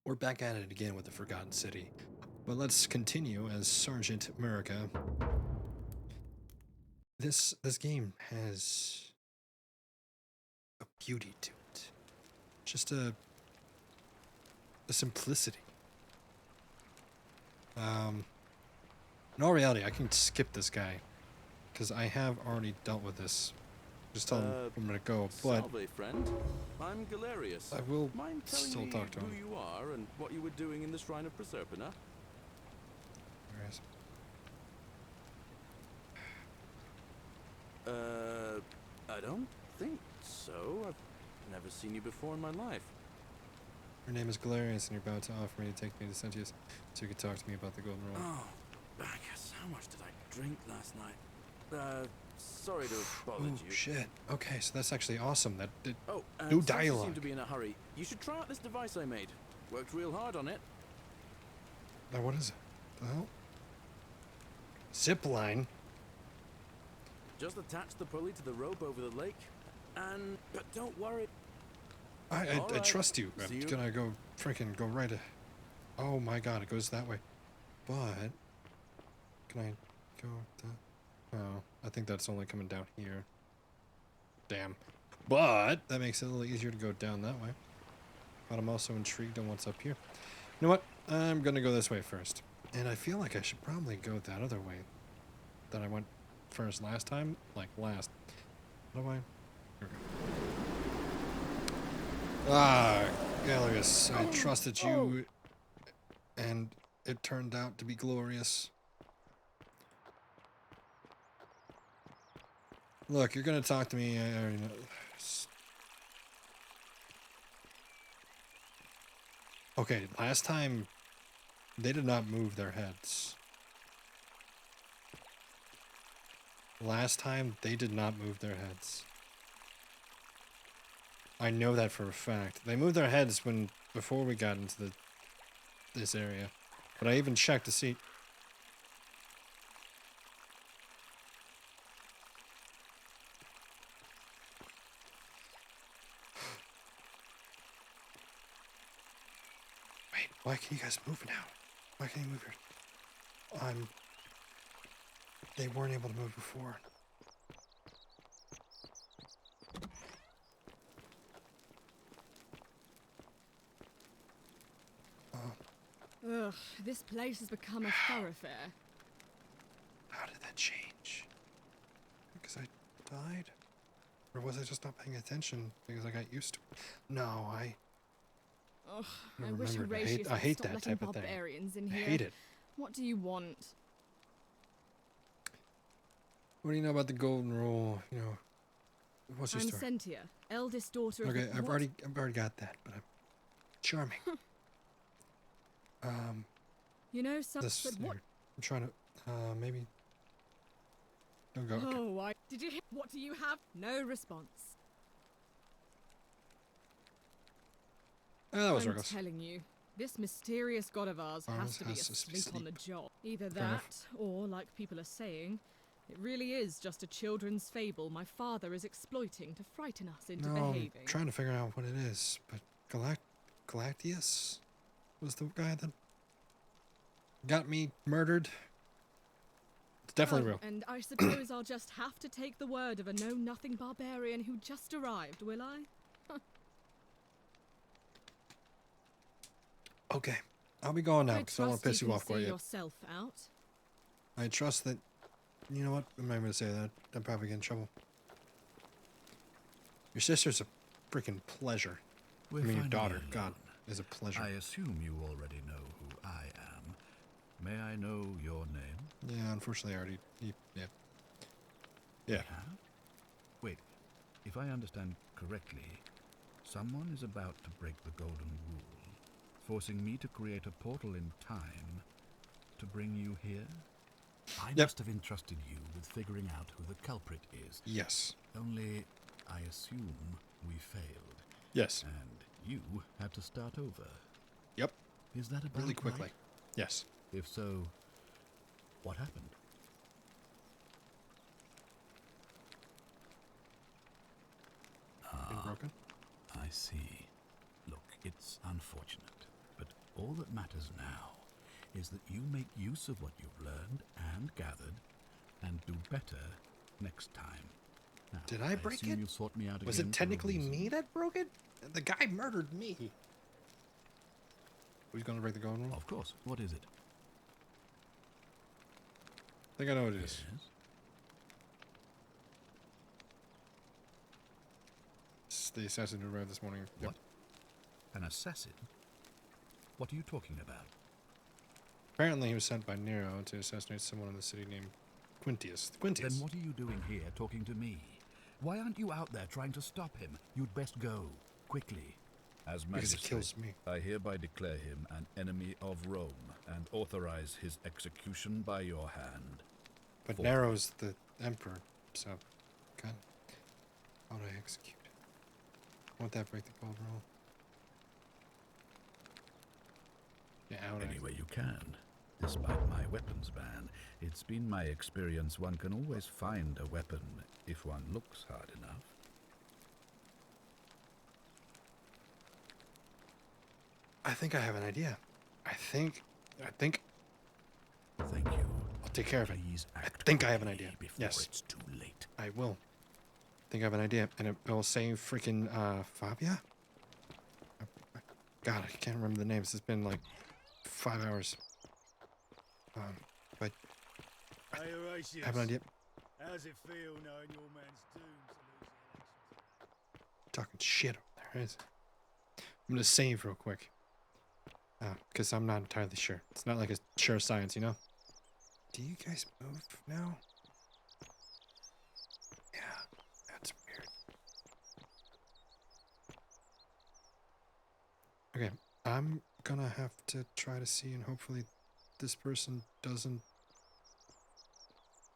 We're back at it again with the Forgotten City. But let's continue as Sergeant Murica. This game has a beauty to it. Just a simplicity. In all reality, I can skip this guy because I have already dealt with this. Just tell him I'm gonna go, but Salve, friend. I'm Galerius. I will Mind telling still me talk to him. who you are and what you were doing in the Shrine of Proserpina? I don't think so. I've never seen you before in my life. Your name is Galerius, and you're about to offer me to take me to Sentius so you could talk to me about the Golden Rule. Oh, Bacchus, how much did I drink last night? Sorry to have bothered you. Oh, shit. Okay, so that's actually awesome. That Oh, and no since you dialogue. seem to be in a hurry, you should try out this device I made. Worked real hard on it. Now, what is it? The hell? Zip line? Just attach the pulley to the rope over the lake, and... But don't worry. I All right. trust you. See I'm you. gonna go freaking go right. Oh my god, it goes that way. But can I go that? Oh, I think that's only coming down here. Damn. But that makes it a little easier to go down that way. But I'm also intrigued on what's up here. You know what? I'm gonna go this way first. And I feel like I should probably go that other way that I went first last time. Like last. How do I? Okay. Ah, Galerius, I trusted you, and it turned out to be glorious. Look, you're gonna talk to me. I already know. Okay, last time they did not move their heads. Last time they did not move their heads. I know that for a fact. They moved their heads before we got into this area. But I even checked to see. Wait, why can you guys move now? Why can't you move here? They weren't able to move before. Ugh, this place has become a thoroughfare. How did that change? Because I died? Or was I just not paying attention because I got used to it? No, Ugh, I I wish remembered. Horatius I hate would stop that letting type of thing. barbarians in I here. hate it. What do you want? What do you know about the Golden Rule? You know, what's your I'm story? Sentia, eldest daughter of Okay, the... I've already got that, but I'm charming. You know, some... This But what... I'm trying to maybe don't go. Okay. Oh, Did you hear? What do you have? No response. That was I'm Argos. telling you, this mysterious god of ours has Argos to be has to be asleep on the asleep. job. Either Fair that, enough. or, like people are saying, it really is just a children's fable my father is exploiting to frighten us into No, behaving. I'm trying to figure out what it is, but Galactius was the guy that got me murdered. It's definitely real. And I suppose I'll just have to take the word of a know-nothing barbarian who just arrived, will I? Okay, I'll be going now I because I don't want trust to piss you you can off quite see yet. yourself out. I trust that. You know what? I'm not going to say that. I'd probably get in trouble. Your sister's a freaking pleasure. We're I mean, your finally daughter, alone. God, is a pleasure. I assume you already know who I am. May I know your name? Yeah, unfortunately, I already. Yeah. Yeah. Wait, if I understand correctly, someone is about to break the Golden Rule, forcing me to create a portal in time to bring you here? I must have entrusted you with figuring out who the culprit is. Yes. Only, I assume we failed. Yes. And you had to start over. Yep. Is that about Really quickly. right? Yes. If so, what happened? Been broken. I see. Look, it's unfortunate, but All that matters now is that you make use of what you've learned and gathered and do better next time. Now, Did I break assume it? You'll sort me out Was again it for a technically reason. me that broke it? The guy murdered me. Who's gonna break the golden rule? Of course. What is it? I think I know what it is. Yes? It's the assassin who arrived this morning. Yep. What? An assassin? What are you talking about? Apparently he was sent by Nero to assassinate someone in the city named Quintius. Quintius. Then what are you doing here talking to me? Why aren't you out there trying to stop him? You'd best go. Quickly. As Because he magistrate, kills me. I hereby declare him an enemy of Rome and authorize his execution by your hand. But For- Nero's the emperor, so God, how do I execute? Won't that break the gold rule? Yeah, how would I? Any way you can. Despite my weapons ban, it's been my experience one can always find a weapon if one looks hard enough. I think I have an idea. I think Thank you. I'll take care of it. Please act think I have an quickly idea. before Yes. it's too late. I will. I think I have an idea, and it will save freaking Fabia. God, I can't remember the names. It's been like 5 hours. But Hey, Horatius. I have an idea. How's it feel knowing your man's doomed to lose the election? Talking shit over there, is it? I'm gonna save real quick. Because I'm not entirely sure. It's not like a sure science, you know? Do you guys move now? Yeah, that's weird. Okay, I'm gonna have to try to see, and hopefully this person doesn't...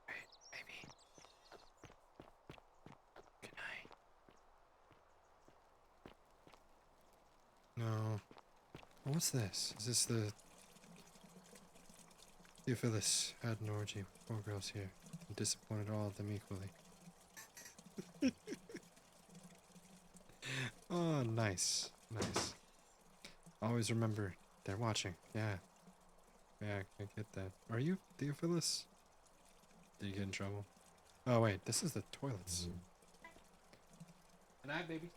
Wait, maybe. Good night. No. What's this? Is this the... Theophilus had an orgy with 4 girls here and disappointed all of them equally. Oh, nice. Nice. Always remember, they're watching. Yeah. Yeah, I get that. Are you Theophilus? Did you get in trouble? Oh, wait, this is the toilets. Good night, baby.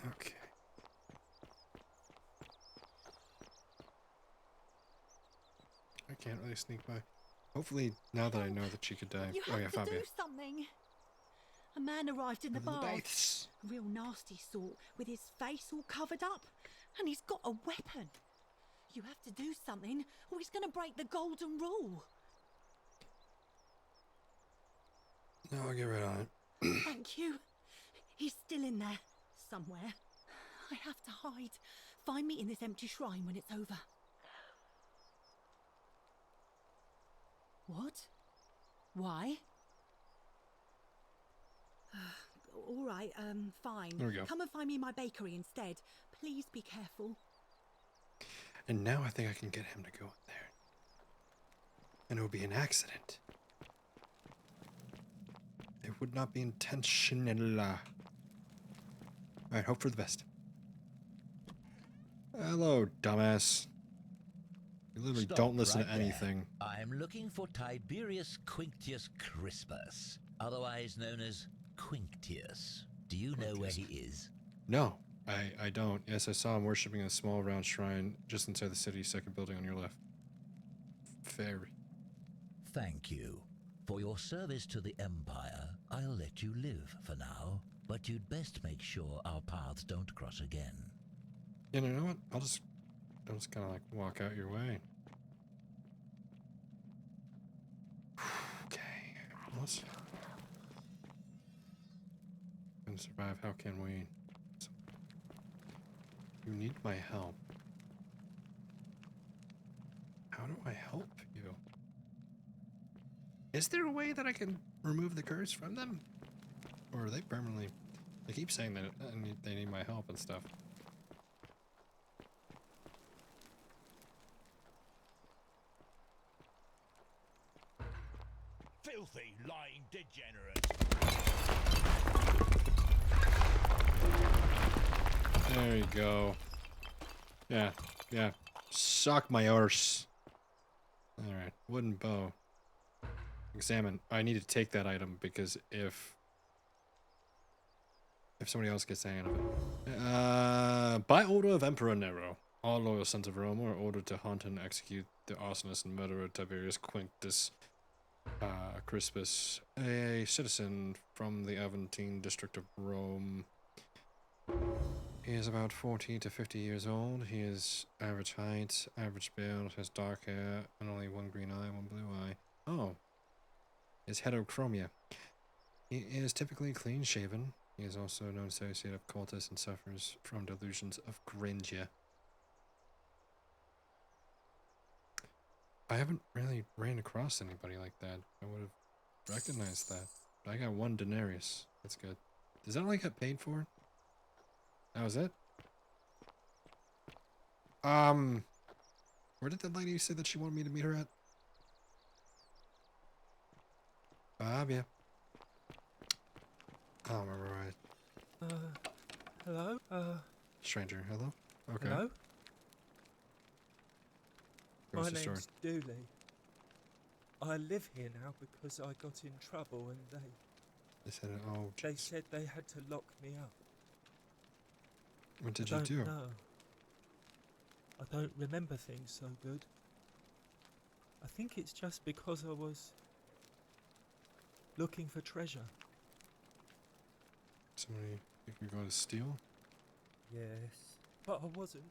Okay. I can't really sneak by. Hopefully, now that I know that she could die. You Oh have yeah, to Fabia. do something. A man arrived in the bath. baths. A real nasty sort, with his face all covered up. And he's got a weapon. You have to do something, or he's going to break the golden rule. No, I'll get right on it. Thank you. He's still in there, somewhere. I have to hide. Find me in this empty shrine when it's over. What? Why? All right, fine. There we go. Come and find me in my bakery instead. Please be careful. And now I think I can get him to go in there. And it would be an accident. It would not be intentional. Alright, hope for the best. Hello, dumbass. You literally Stop don't listen right to anything. there. I'm looking for Tiberius Quinctius Crispus, otherwise known as Quinctius. Do you know where he is? No, I don't. Yes, I saw him worshipping in a small round shrine just inside the city's second building on your left. Very. Thank you. For your service to the Empire, I'll let you live for now, but you'd best make sure our paths don't cross again. You know what? I'll just kind of like walk out your way. Okay. Let's... Can survive. How can we? You need my help. How do I help you? Is there a way that I can remove the curse from them? Or are they permanently... They keep saying that they need my help and stuff. Filthy, lying degenerate. There you go. Yeah, yeah. Suck my arse. Alright, wooden bow. Examine. I need to take that item because if somebody else gets the hang of it. By order of Emperor Nero, all loyal sons of Rome are ordered to hunt and execute the arsonist and murderer Tiberius Quintus Crispus, a citizen from the Aventine district of Rome. He is about 40 to 50 years old. He is average height, average build, has dark hair, and only one green eye, one blue eye. Oh. Is heterochromia. He is typically clean-shaven. He is also a known associate of cultists and suffers from delusions of grandeur. I haven't really ran across anybody like that. I would have recognized that. But I got 1 denarius. That's good. Does that only get paid for? That was it? Where did that lady say that she wanted me to meet her at? Yeah. I don't remember right. Hello? Stranger, hello? Okay. Hello? What's My the story? name's Dooley. I live here now because I got in trouble and They said, oh, they jeez. said they had to lock me up. What did I you don't do? know. I don't remember things so good. I think it's just because I was looking for treasure. Somebody think you're going to steal? Yes. But I wasn't.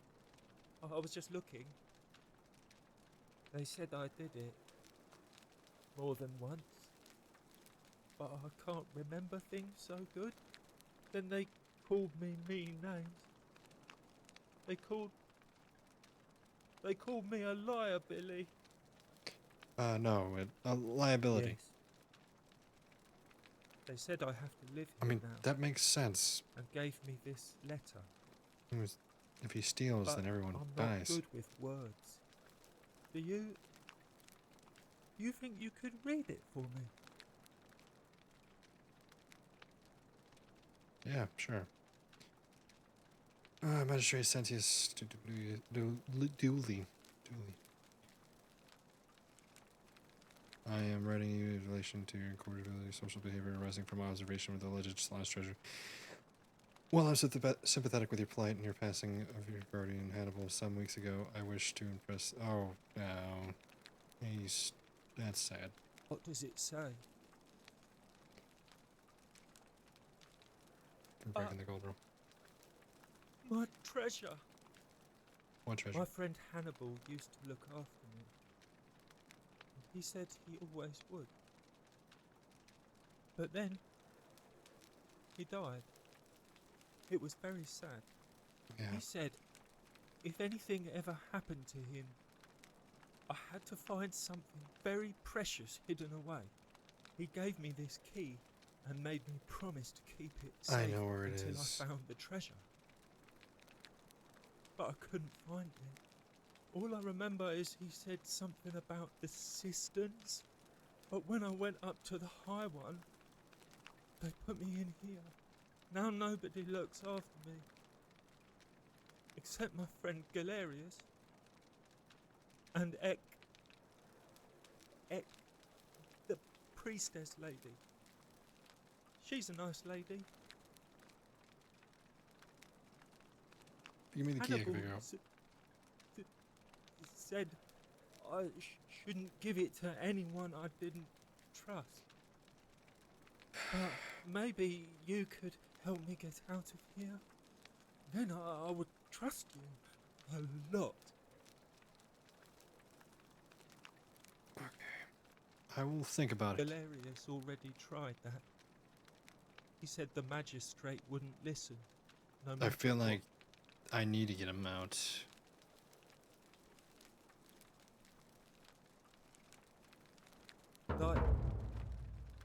I was just looking. They said I did it more than once. But I can't remember things so good. Then they called me mean names. They called me a liar, Billy. No, a liability. Yes. They said I have to live I here mean, now that makes sense. and gave me this letter. If he steals, But then everyone I'm not dies. good with words. Do you think you could read it for me? Yeah, sure. Magistrate Sentius Dooley. I am writing you in relation to your incorrigibility, social behavior arising from observation with the alleged lost treasure. While I'm sympathetic with your plight and your passing of your guardian Hannibal some weeks ago, I wish to impress. Oh no, that's sad. What does it say? For breaking the gold rule. My treasure. What treasure? My friend Hannibal used to look after me. He said he always would. But then, he died. It was very sad. Yeah. He said, if anything ever happened to him, I had to find something very precious hidden away. He gave me this key and made me promise to keep it safe I know where it until is. I found the treasure. But I couldn't find it. All I remember is he said something about the cisterns, but when I went up to the high one, they put me in here. Now nobody looks after me, except my friend Galerius and Ek, the priestess lady. She's a nice lady. Give me the key, I can Hannibal figure out. Said I shouldn't give it to anyone I didn't trust. But maybe you could help me get out of here. Then I would trust you a lot. Okay. I will think about it. Galerius already tried that. He said the magistrate wouldn't listen. No I matter feel what. like I need to get him out. Like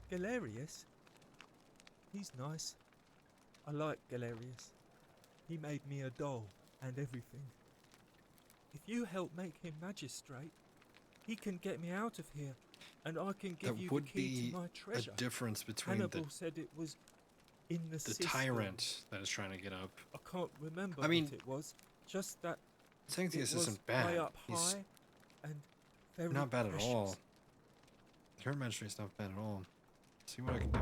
Galerius? He's nice. I like Galerius. He made me a doll and everything. If you help make him magistrate, he can get me out of here, and I can give That you would the key be to my a treasure. difference between Hannibal said it was in the The system. tyrant that is trying to get up. I can't remember I mean, what it was. Just that Xanthias it was isn't bad. way up He's high and very not bad precious. at all. Current magistrate's not bad at all. See what I can do.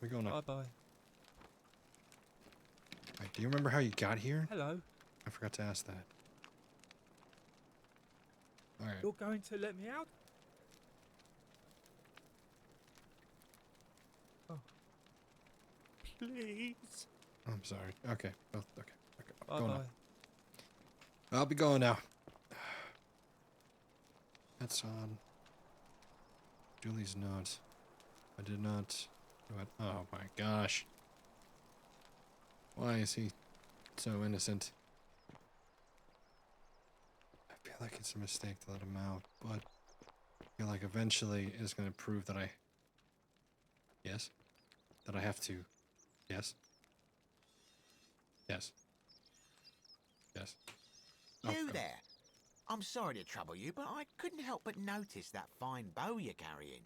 We going up. Bye bye. Wait, do you remember how you got here? Hello. I forgot to ask that. Alright. You're going to let me out? Oh. Please. I'm sorry. Okay. Well, okay. Bye Going bye. up. I'll be going now. That's on. Julie's note. I did not do it. Oh my gosh. Why is he so innocent? I feel like it's a mistake to let him out, but I feel like eventually it's going to prove that Yes? That I have to. Yes? Yes. Yes. You Okay. there? I'm sorry to trouble you, but I couldn't help but notice that fine bow you're carrying.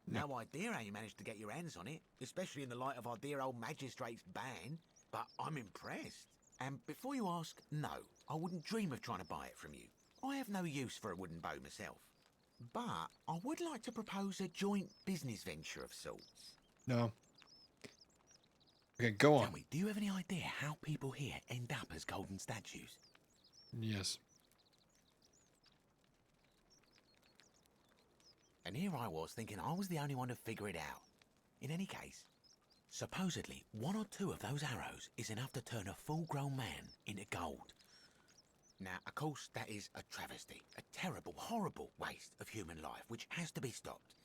No idea how you managed to get your hands on it, especially in the light of our dear old magistrate's ban, but I'm impressed. And before you ask, no, I wouldn't dream of trying to buy it from you. I have no use for a wooden bow myself. But I would like to propose a joint business venture of sorts. No. Okay, go on. Tell me, do you have any idea how people here end up as golden statues? Yes. And here I was thinking I was the only one to figure it out. In any case, supposedly one or two of those arrows is enough to turn a full-grown man into gold. Now, of course, that is a travesty, a terrible, horrible waste of human life, which has to be stopped.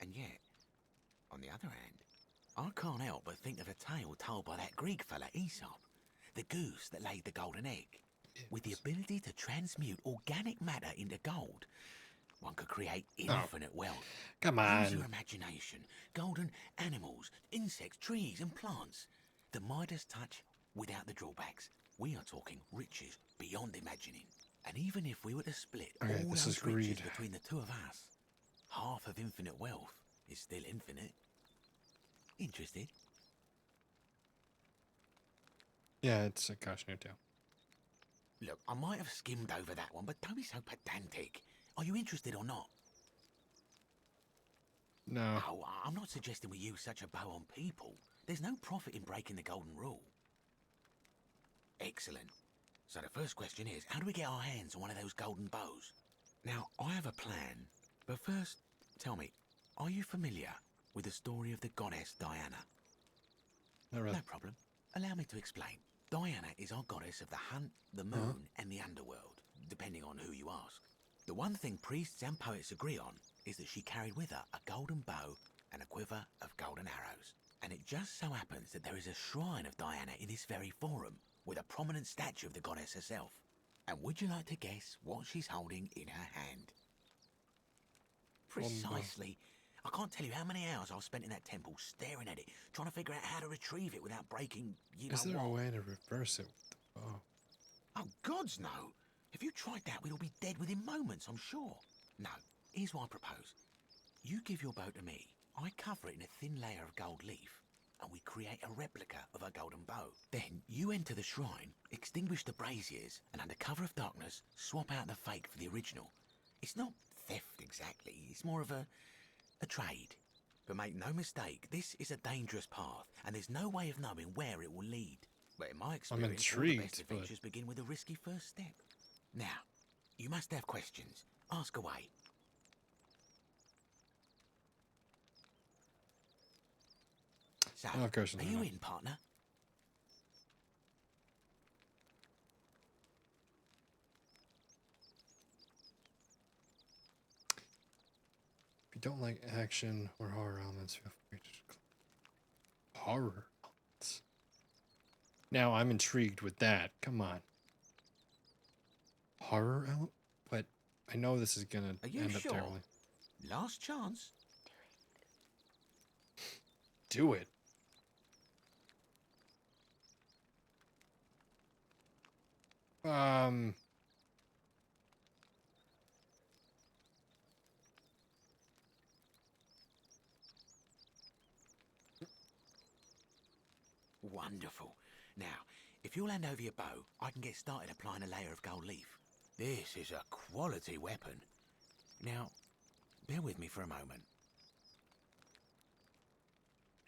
And yet, on the other hand, I can't help but think of a tale told by that Greek fella Aesop, the goose that laid the golden egg. With the ability to transmute organic matter into gold, one could create infinite wealth. Come Use your on. imagination. Golden animals, insects, trees and plants. The Midas touch without the drawbacks. We are talking riches beyond imagining. And even if we were to split Okay, all this those is riches greed. between the two of us, half of infinite wealth is still infinite. Interested? Yeah, it's a cautionary tale. Look, I might have skimmed over that one, but don't be so pedantic. Are you interested or not? No. Oh, I'm not suggesting we use such a bow on people. There's no profit in breaking the golden rule. Excellent. So the first question is, how do we get our hands on one of those golden bows? Now, I have a plan. But first, tell me, are you familiar with the story of the goddess Diana? Not really. No problem. Allow me to explain. Diana is our goddess of the hunt, the moon, and the underworld, depending on who you ask. The one thing priests and poets agree on is that she carried with her a golden bow and a quiver of golden arrows. And it just so happens that there is a shrine of Diana in this very forum, with a prominent statue of the goddess herself. And would you like to guess what she's holding in her hand? Precisely. I can't tell you how many hours I've spent in that temple staring at it, trying to figure out how to retrieve it without breaking, Is there a way to reverse it with the bow? Oh, gods, no. If you tried that, we'd all be dead within moments, I'm sure. No, here's what I propose. You give your bow to me, I cover it in a thin layer of gold leaf, and we create a replica of a golden bow. Then you enter the shrine, extinguish the braziers, and under cover of darkness, swap out the fake for the original. It's not theft exactly, it's more of a trade. But make no mistake, this is a dangerous path, and there's no way of knowing where it will lead. But in my experience, all the intrigued, best but- adventures begin with a risky first step. Now, you must have questions. Ask away. So, Oh, of course are not. you in, partner? If you don't like action or horror elements, feel free to horror elements. Now I'm intrigued with that. Come on. Horror element? But I know this is gonna Are you end up sure? terribly. Last chance. Do it. Wonderful. Now, if you'll hand over your bow, I can get started applying a layer of gold leaf. This is a quality weapon. Now, bear with me for a moment.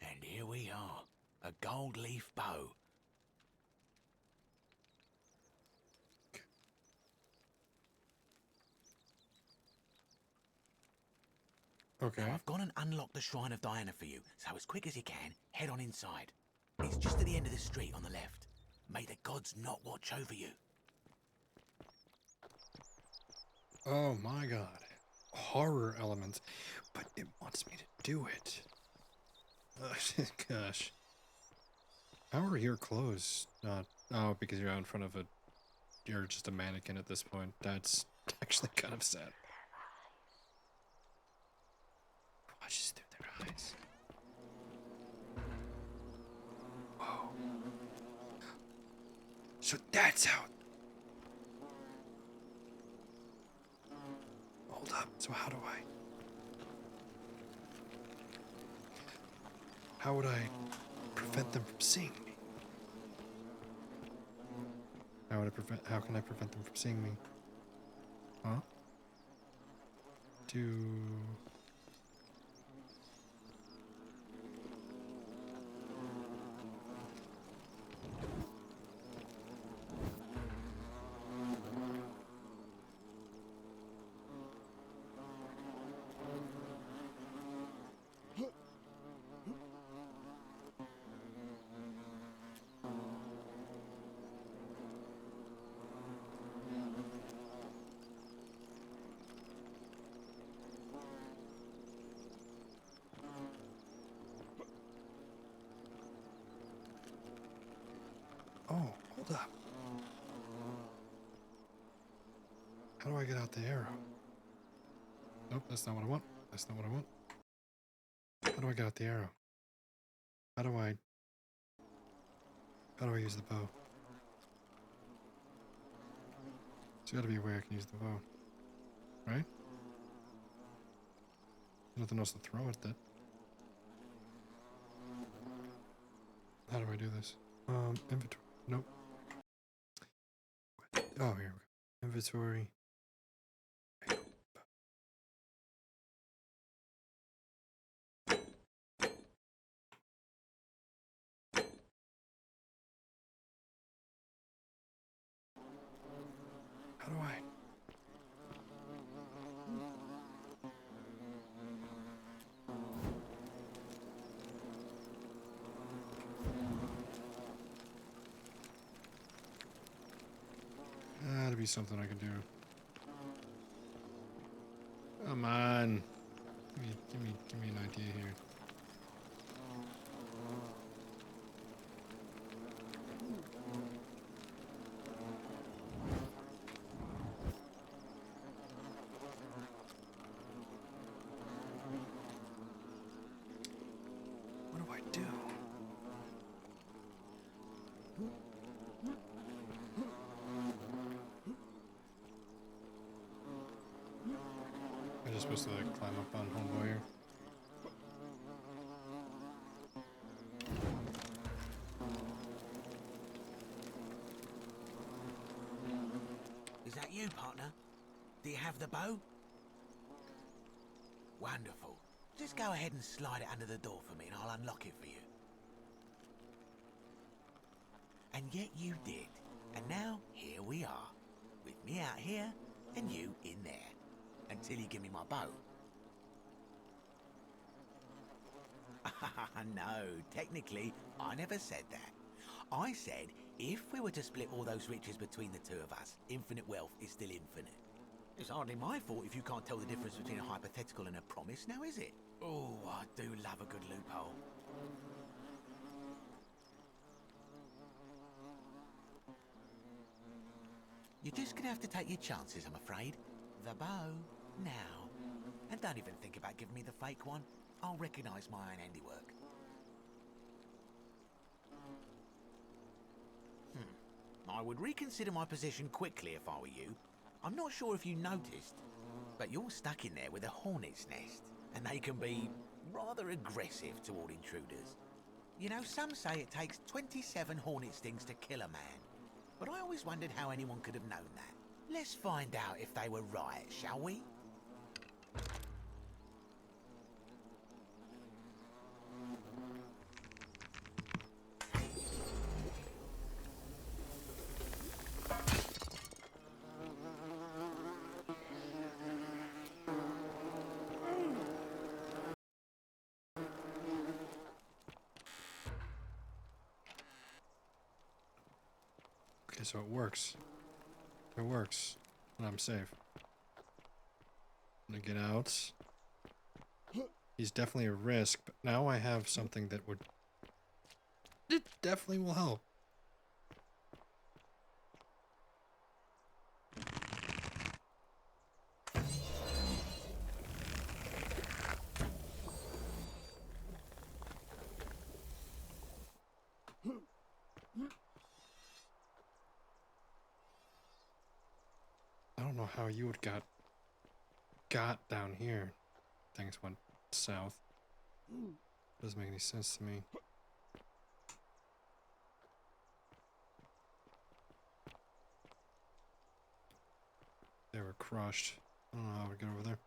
And here we are, a gold leaf bow. Okay. Now, I've gone and unlocked the Shrine of Diana for you, so as quick as you can, head on inside. It's just at the end of the street on the left. May the gods not watch over you. Oh my god. Horror elements. But it wants me to do it. Gosh. How are your clothes not... Oh, because you're out in front of a... You're just a mannequin at this point. That's actually kind of sad. Watches through their eyes. Whoa. So that's how... Hold up. So how do I... How would I prevent them from seeing me? How can I prevent them from seeing me? Huh? Oh, hold up. How do I get out the arrow? Nope, that's not what I want. That's not what I want. How do I get out the arrow? How do I use the bow? There's gotta be a way I can use the bow. Right? Nothing else to throw at that. How do I do this? Inventory. Nope. Oh, here we go. Inventory. How do I? That'd be something I could do. Come on. Give me an idea here. What do I do? I'm just supposed to like climb up on homeboy here. Is that you, partner? Do you have the bow? Wonderful. Just go ahead and slide it under the door for me and I'll unlock it for you. And yet you did. And now, here we are. With me out here and you in there. Until you give me my bow. No, technically, I never said that. I said, if we were to split all those riches between the two of us, infinite wealth is still infinite. It's hardly my fault if you can't tell the difference between a hypothetical and a promise, now is it? Oh, I do love a good loophole. You're just gonna have to take your chances, I'm afraid. The bow, now. And don't even think about giving me the fake one. I'll recognise my own handiwork. I would reconsider my position quickly if I were you. I'm not sure if you noticed, but you're stuck in there with a hornet's nest, and they can be rather aggressive toward intruders. You know, some say it takes 27 hornet stings to kill a man. But I always wondered how anyone could have known that. Let's find out if they were right, shall we? Okay, so it works. It works. And I'm safe. I'm gonna get out. He's definitely a risk, but now I have something that would... It definitely will help. I don't know how you would got down here. Things went south. Doesn't make any sense to me. They were crushed. I don't know how to get over there.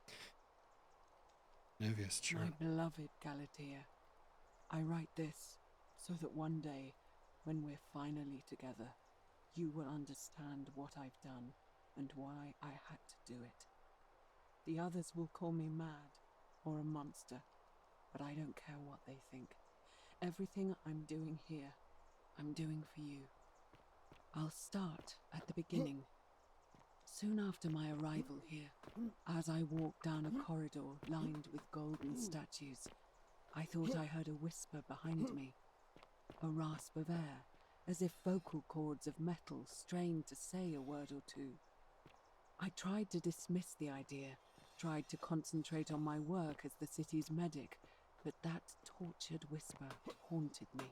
Nivius, sure. My beloved Galatea, I write this so that one day, when we're finally together, you will understand what I've done and why I had to do it. The others will call me mad or a monster, but I don't care what they think. Everything I'm doing here, I'm doing for you. I'll start at the beginning. Soon after my arrival here, as I walked down a corridor lined with golden statues, I thought I heard a whisper behind me, a rasp of air, as if vocal cords of metal strained to say a word or two. I tried to dismiss the idea, tried to concentrate on my work as the city's medic, but that tortured whisper haunted me.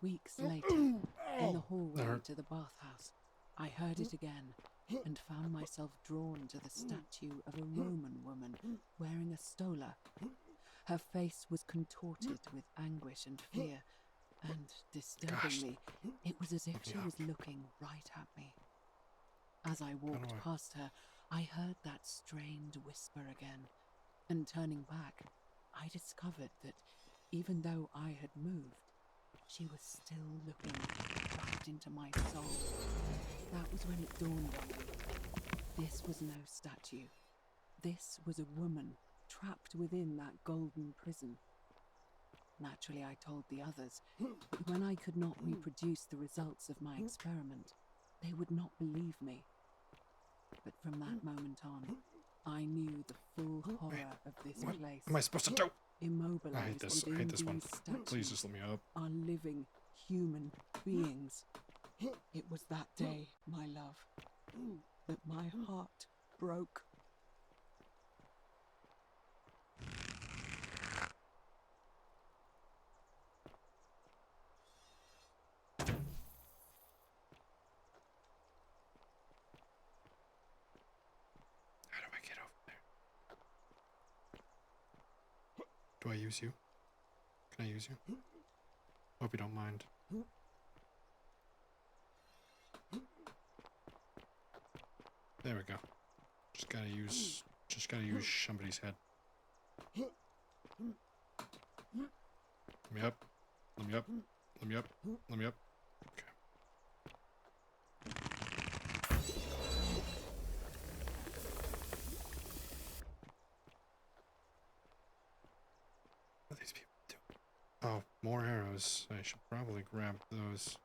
Weeks later, in the hallway to the bathhouse, I heard it again and found myself drawn to the statue of a Roman woman wearing a stola. Her face was contorted with anguish and fear, and disturbingly, it was as if she was looking right at me. As I walked past her, I heard that strained whisper again, and turning back, I discovered that even though I had moved, she was still looking right into my soul. That was when it dawned on me. This was no statue. This was a woman trapped within that golden prison. Naturally, I told the others, but when I could not reproduce the results of my experiment, they would not believe me. But from that moment on, I knew the full horror of this place. What am I supposed to do? Immobilized I hate this. I hate this one. Please just let me up. Are living human beings. It was that day, my love, that my heart broke. How do I get over there? Do I use you? Can I use you? Hope you don't mind. There we go. Just gotta use somebody's head. Let me up. Let me up. Let me up. Let me up. Okay. What are these people doing? Oh, more arrows. I should probably grab those.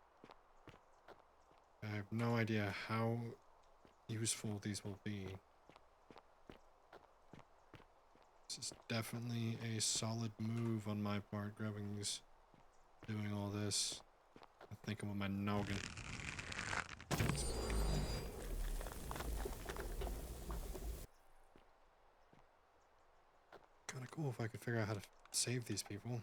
I have no idea how useful these will be. This is definitely a solid move on my part, grabbing these, doing all this. I'm thinking with my noggin. Kinda cool if I could figure out how to save these people.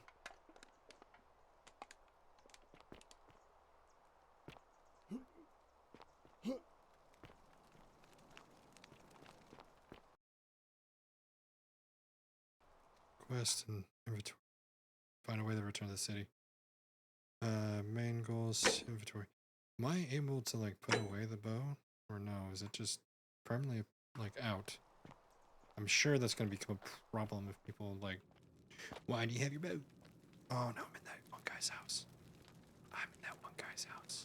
Quest and inventory. Find a way to return to the city. Main goals, inventory. Am I able to like put away the bow? Or no, is it just permanently like out? I'm sure that's gonna become a problem if people like, why do you have your bow? Oh no, I'm in that one guy's house. I'm in that one guy's house.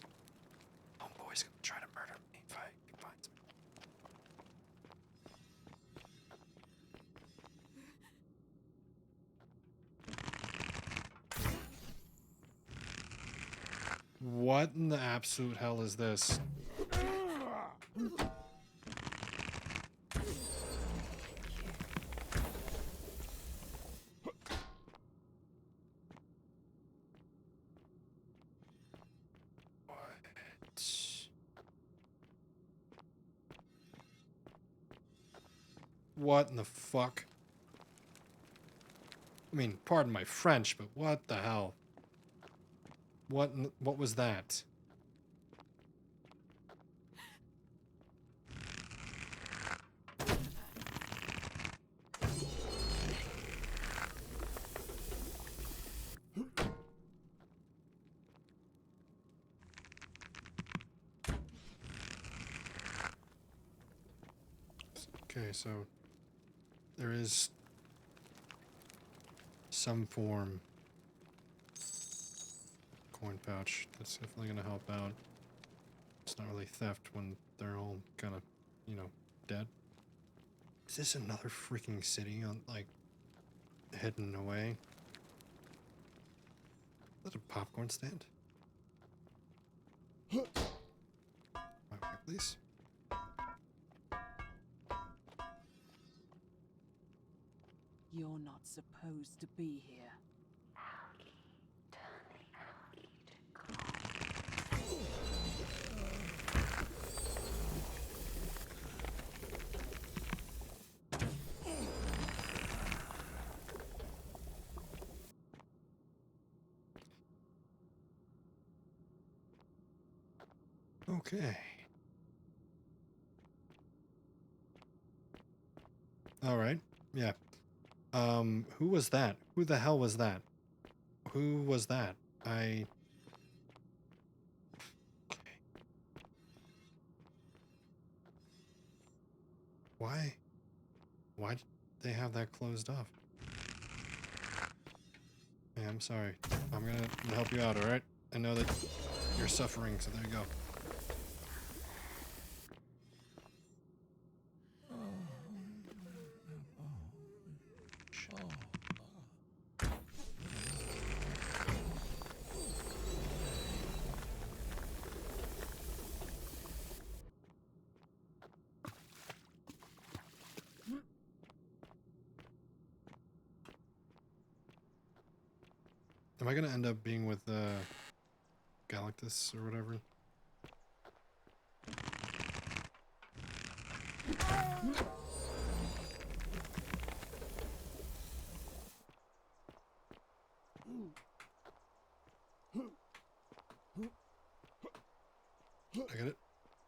Homeboy's gonna try to murder me if he finds me. What in the absolute hell is this? What in the fuck? I mean, pardon my French, but what the hell? What was that? Okay, so there is some form coin pouch. That's definitely gonna help out. It's not really theft when they're all kind of, you know, dead. Is this another freaking city on like hidden away? Is that a popcorn stand? My way, please. You're not supposed to be here. Okay. All right. Yeah. Who was that? Who the hell was that? Who was that? Why? Why did they have that closed off? Yeah, I'm sorry. I'm gonna help you out, alright? I know that you're suffering, so there you go. Am I gonna end up being with Galactus or whatever? I get it?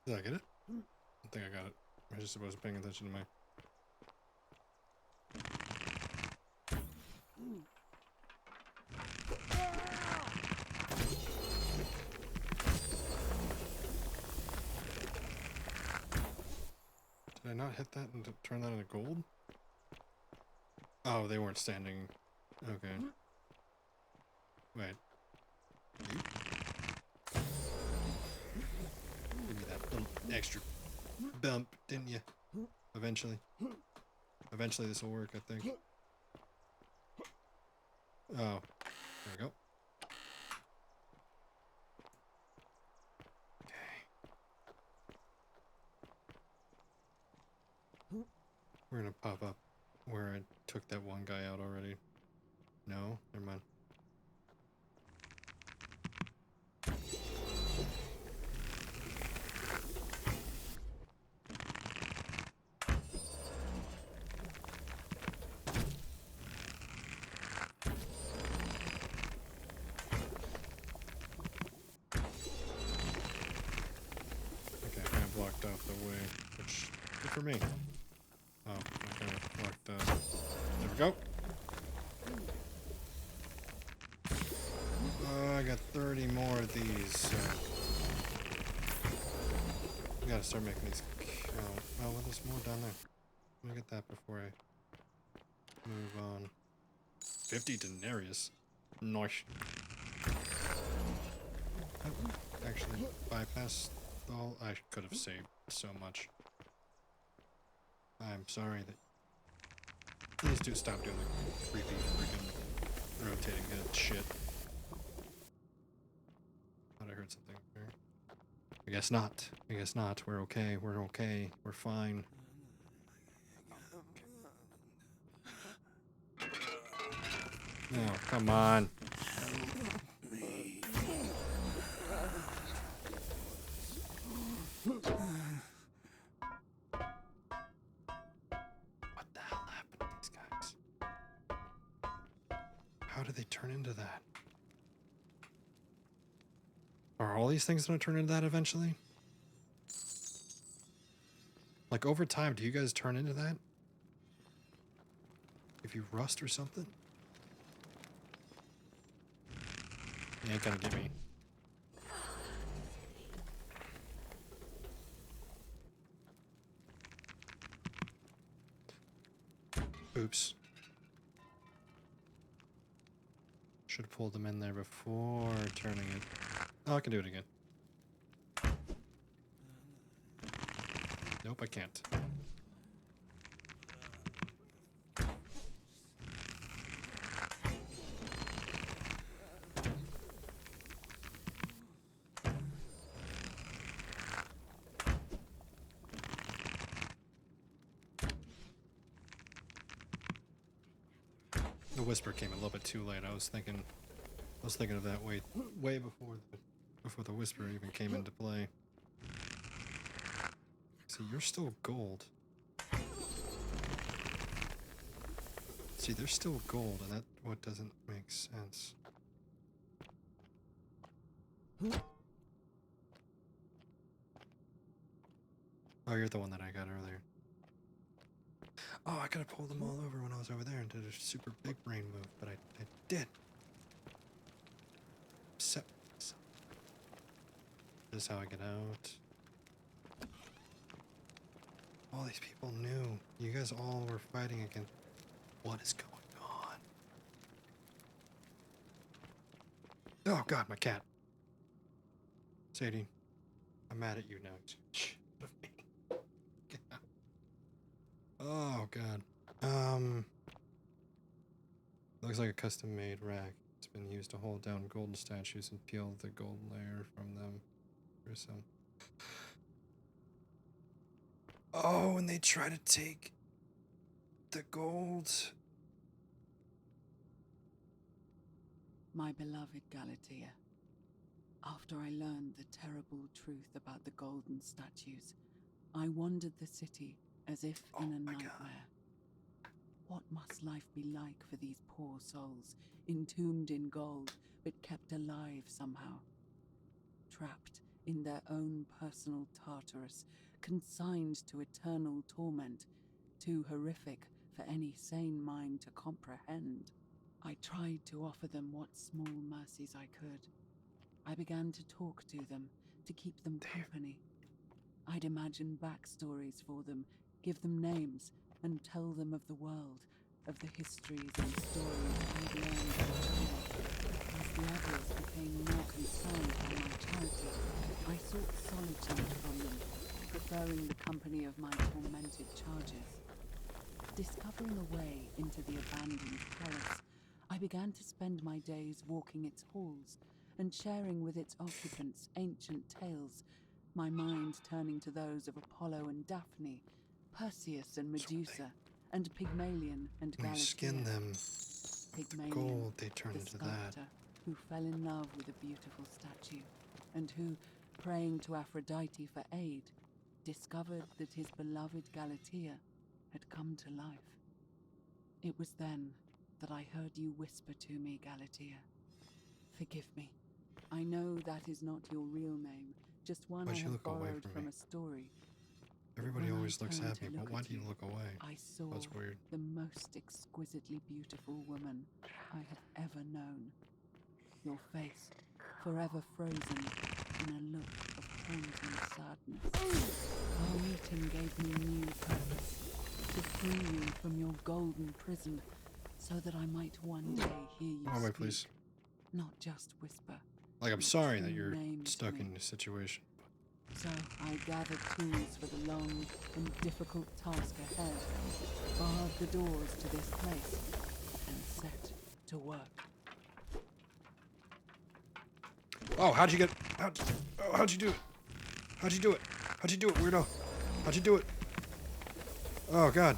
Did I get it? I think I got it. I just wasn't paying attention to my... Did I not hit that and turn that into gold? Oh, they weren't standing. Okay. Wait. Give me that little extra bump, didn't you? Eventually. Eventually this will work, I think. Oh. There we go. We're gonna pop up where I took that one guy out already. No? Never mind. Okay, I kind of blocked off the way, which good for me. Oh, I kind of blocked that. There we go. I got 30 more of these, so... I gotta start making these count. Oh, well, there's more down there. Let me get that before I move on. 50 denarius. Nice. I actually bypassed all. I could have saved so much. I'm sorry that. Please do stop doing the creepy freaking rotating head shit. Thought I heard something there. I guess not. I guess not. We're okay. We're okay. We're fine. Oh, come on. What the hell happened to these guys? How did they turn into that? Are all these things gonna turn into that eventually? Like over time, do you guys turn into that? If you rust or something? You ain't gonna get me. Oops. Should have pulled them in there before turning it. Oh, I can do it again. Nope, I can't. The whisper came a little bit too late. I was thinking of that way before the whisper even came into play. See, you're still gold. See, they're still gold, and that what doesn't make sense. Oh, you're the one that I got earlier. Oh, I could have pulled them all over when I was over there and did a super big brain move, but I did. This is how I get out. All these people knew. You guys all were fighting again. What is going on? Oh god, my cat. Sadie, I'm mad at you now. Shh. Oh god. Looks like a custom-made rack. It's been used to hold down golden statues and peel the gold layer from them. Gruesome. Oh, and they try to take the gold. My beloved Galatea, after I learned the terrible truth about the golden statues, I wandered the city as if in a nightmare. What must life be like for these poor souls, entombed in gold, but kept alive somehow? Trapped in their own personal Tartarus, consigned to eternal torment, too horrific for any sane mind to comprehend. I tried to offer them what small mercies I could. I began to talk to them, to keep them company. I'd imagine backstories for them, give them names, and tell them of the world, of the histories and stories I'd learned as a child. As the others became more concerned by my charity, I sought solitude from them, preferring the company of my tormented charges. Discovering a way into the abandoned palace, I began to spend my days walking its halls and sharing with its occupants ancient tales, my mind turning to those of Apollo and Daphne, Perseus and Medusa, and Pygmalion and When you skin Galatea. them with the gold, they turn the into sculptor that. who fell in love with a beautiful statue, and who, praying to Aphrodite for aid, discovered that his beloved Galatea had come to life. It was then that I heard you whisper to me, Galatea. Forgive me. I know that is not your real name, just one Why'd I you have look away borrowed from from me? a story. Everybody When I always looks turned happy, to but look why at do you look away? I saw That's weird. the most exquisitely beautiful woman I had ever known. Your face forever frozen in a look of haunting sadness. Our meeting gave me new purpose, to free you from your golden prison, so that I might one day hear you Oh, wait, speak, please. not just whisper. Like, I'm your sorry that true you're name to stuck me. in this situation. So I gathered tools for the long and difficult task ahead, barred the doors to this place, and set to work. Oh, how'd you do it? How'd you do it? How'd you do it, weirdo? How'd you do it? Oh, God.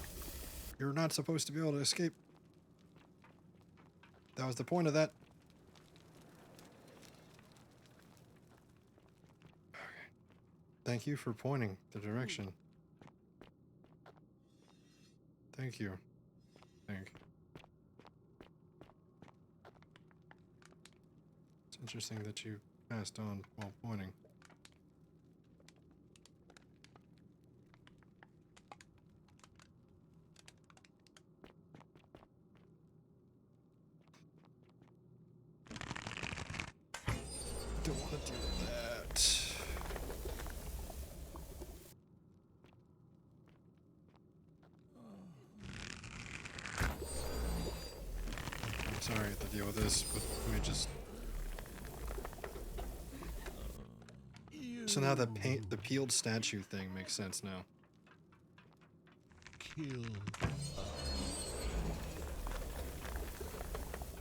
You're not supposed to be able to escape. That was the point of that. Okay. Thank you for pointing the direction. Thank you. It's interesting that you passed on while pointing. Don't want to do that. I'm sorry I have to deal with this, but let me just... So now the peeled statue thing makes sense now. Kill us.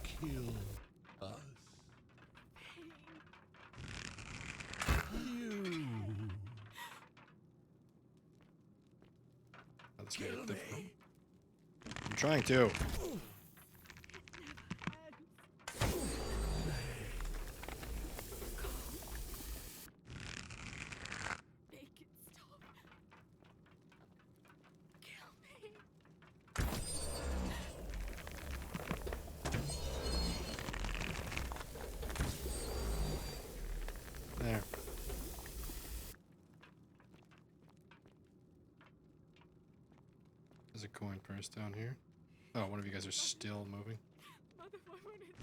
Kill us. You. Oh, this made it difficult. I'm trying to. Make it stop. Kill me. There. There's a coin purse down here. Oh, one of you guys are still moving. Mother, why won't it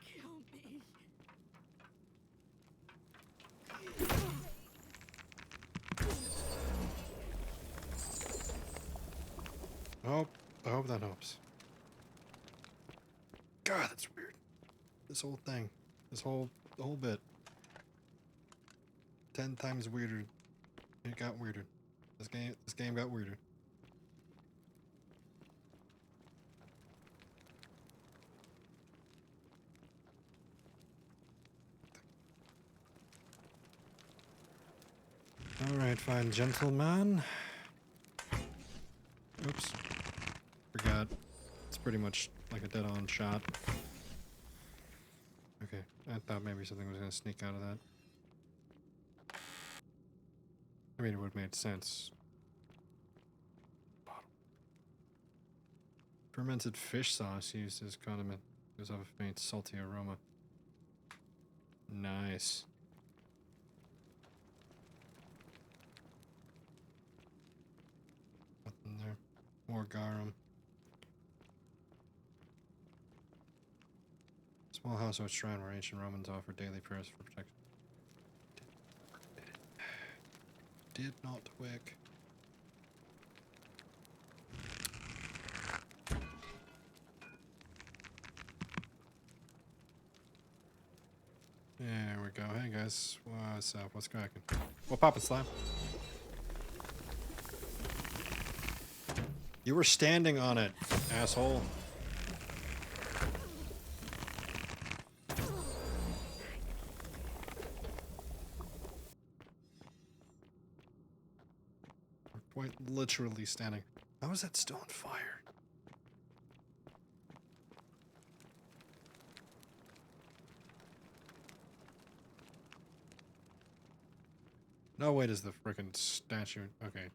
kill me? Oh, I hope that helps. God, that's weird. This whole thing. The whole bit. 10 times weirder. It got weirder. This game got weirder. Alright, fine, gentleman. Oops. Forgot. It's pretty much like a dead-on shot. Okay, I thought maybe something was gonna sneak out of that. I mean, it would have made sense. Bottle. Fermented fish sauce used as condiment. Gives off a faint salty aroma. Nice. Nothing there. More garum. Small house or shrine where ancient Romans offered daily prayers for protection. Did not work. There we go. Hey guys, what's up? What's cracking? What poppin', slime? You were standing on it, asshole. Quite literally standing. How is that still on fire? No way does the frickin' statue... Okay.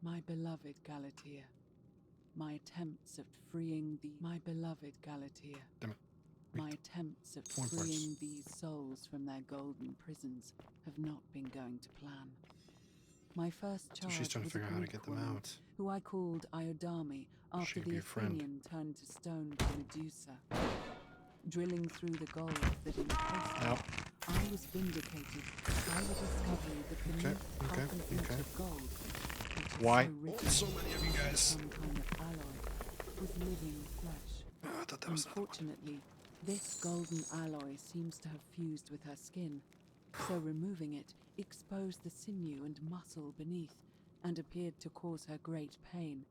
My beloved Galatea, my attempts at freeing the... My beloved Galatea, Damn it. my attempts at Point parts. freeing these souls from their golden prisons have not been going to plan. My first So charge she's trying to was a figure out how to Greek get them woman, out. who I called Iodame after could be the a friend. Athenian turned to stone by Medusa. Drilling through the gold that encased her, I was vindicated by the discovery that beneath half an inch of gold, which is Why? so rich So many of you guys. some kind of alloy, was living flesh. Oh, I thought that was another one. Unfortunately, this golden alloy seems to have fused with her skin, so removing it exposed the sinew and muscle beneath and appeared to cause her great pain.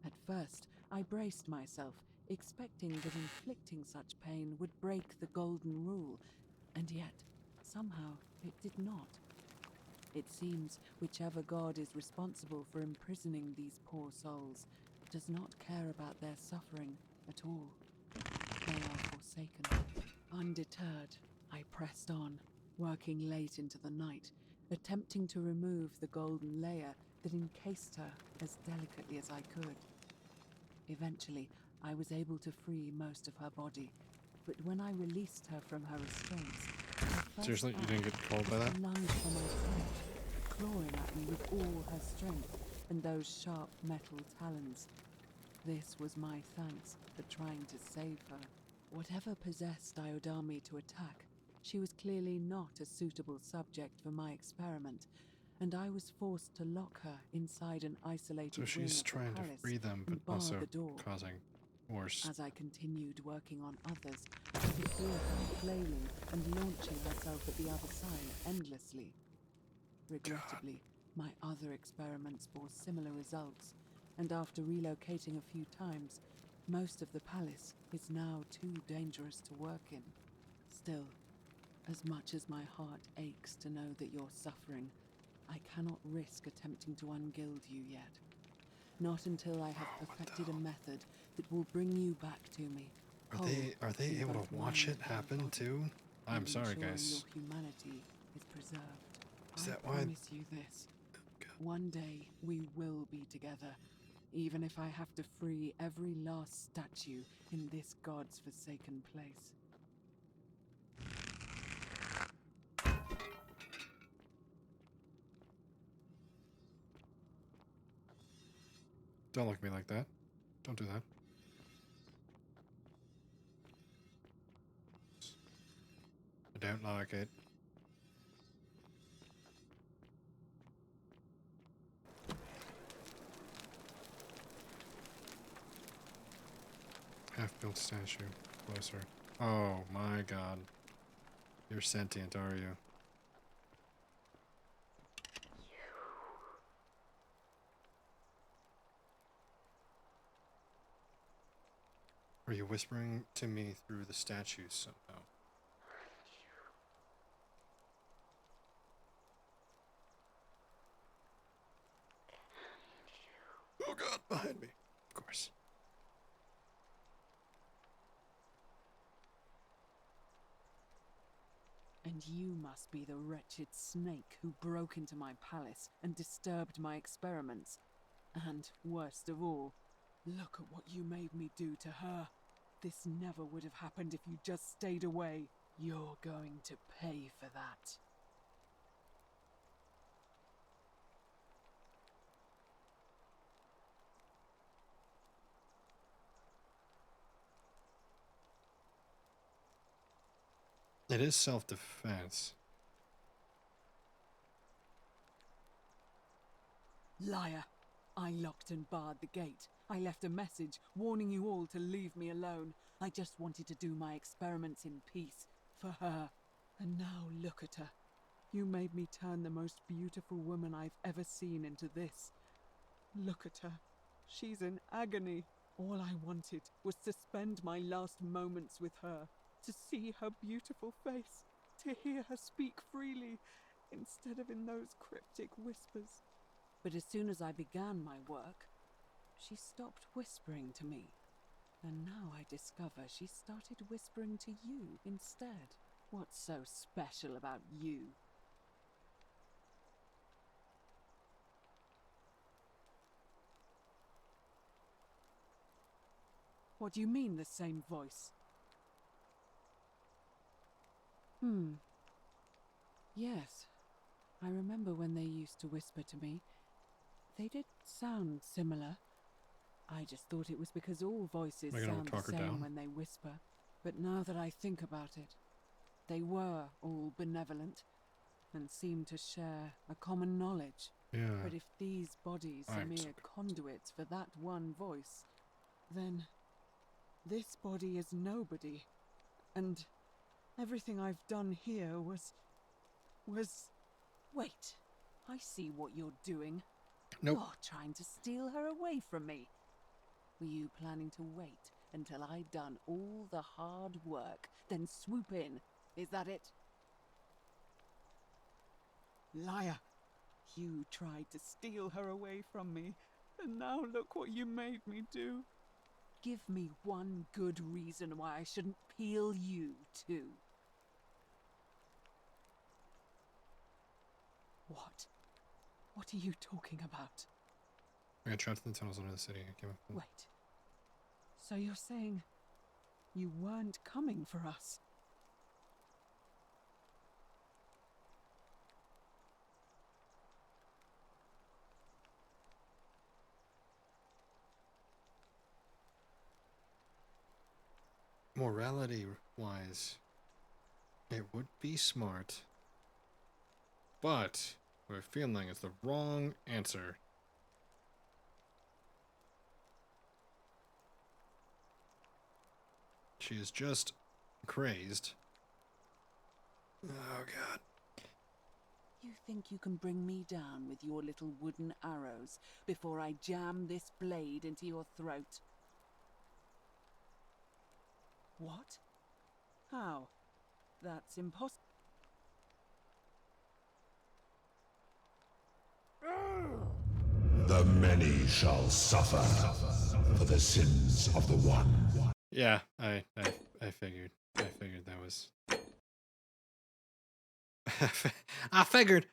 At first, I braced myself, expecting that inflicting such pain would break the golden rule, and yet, somehow, it did not. It seems whichever god is responsible for imprisoning these poor souls does not care about their suffering at all. They are forsaken. Undeterred, I pressed on, working late into the night, attempting to remove the golden layer that encased her as delicately as I could. Eventually, I was able to free most of her body, but when I released her from her restraints, her first Seriously, you didn't get called by that? act lunged for my throat, clawing at me with all her strength and those sharp metal talons. This was my thanks for trying to save her. Whatever possessed Iodame to attack, she was clearly not a suitable subject for my experiment, and I was forced to lock her inside an isolated So wing she's of the trying to palace free them, but and bar also the door. causing worse. As I continued working on others, I could hear her flailing and launching herself at the other side endlessly. Regrettably, my other experiments bore similar results, and after relocating a few times, most of the palace is now too dangerous to work in. Still, as much as my heart aches to know that you're suffering, I cannot risk attempting to ungild you yet. Not until I have perfected a method that will bring you back to me. Are they able to watch it happen too? I'm sorry, guys. Your humanity is preserved. Is that I why? promise you this. One day we will be together, even if I have to free every last statue in this god's forsaken place. Don't look at me like that. Don't do that. I don't like it. Half-built statue. Closer. Oh my god. You're sentient, are you? Are you whispering to me through the statues somehow? Oh god, behind me. Of course. And you must be the wretched snake who broke into my palace and disturbed my experiments. And, worst of all, look at what you made me do to her. This never would have happened if you just stayed away. You're going to pay for that. It is self-defense. Liar! I locked and barred the gate. I left a message warning you all to leave me alone. I just wanted to do my experiments in peace, for her. And now look at her. You made me turn the most beautiful woman I've ever seen into this. Look at her. She's in agony. All I wanted was to spend my last moments with her, to see her beautiful face, to hear her speak freely, instead of in those cryptic whispers. But as soon as I began my work, she stopped whispering to me. And now I discover she started whispering to you instead. What's so special about you? What do you mean, the same voice? Yes. I remember when they used to whisper to me. They did sound similar. I just thought it was because all voices Am I gonna sound the talk her same down? when they whisper. But now that I think about it, they were all benevolent and seemed to share a common knowledge. Yeah. But if these bodies are I'm mere sorry. conduits for that one voice, then this body is nobody. And everything I've done here was... Wait, I see what you're doing. Nope. You're trying to steal her away from me. Were you planning to wait until I'd done all the hard work, then swoop in? Is that it? Liar! You tried to steal her away from me, and now look what you made me do. Give me one good reason why I shouldn't peel you too. What? What are you talking about? I got trapped in the tunnels under the city. I came up from... Wait. So you're saying you weren't coming for us? Morality-wise, it would be smart. But we're feeling it's the wrong answer. She is just crazed. Oh, God. You think you can bring me down with your little wooden arrows before I jam this blade into your throat? What? How? That's impossible. The many shall suffer for the sins of the one. Yeah, I figured. I figured that was... I figured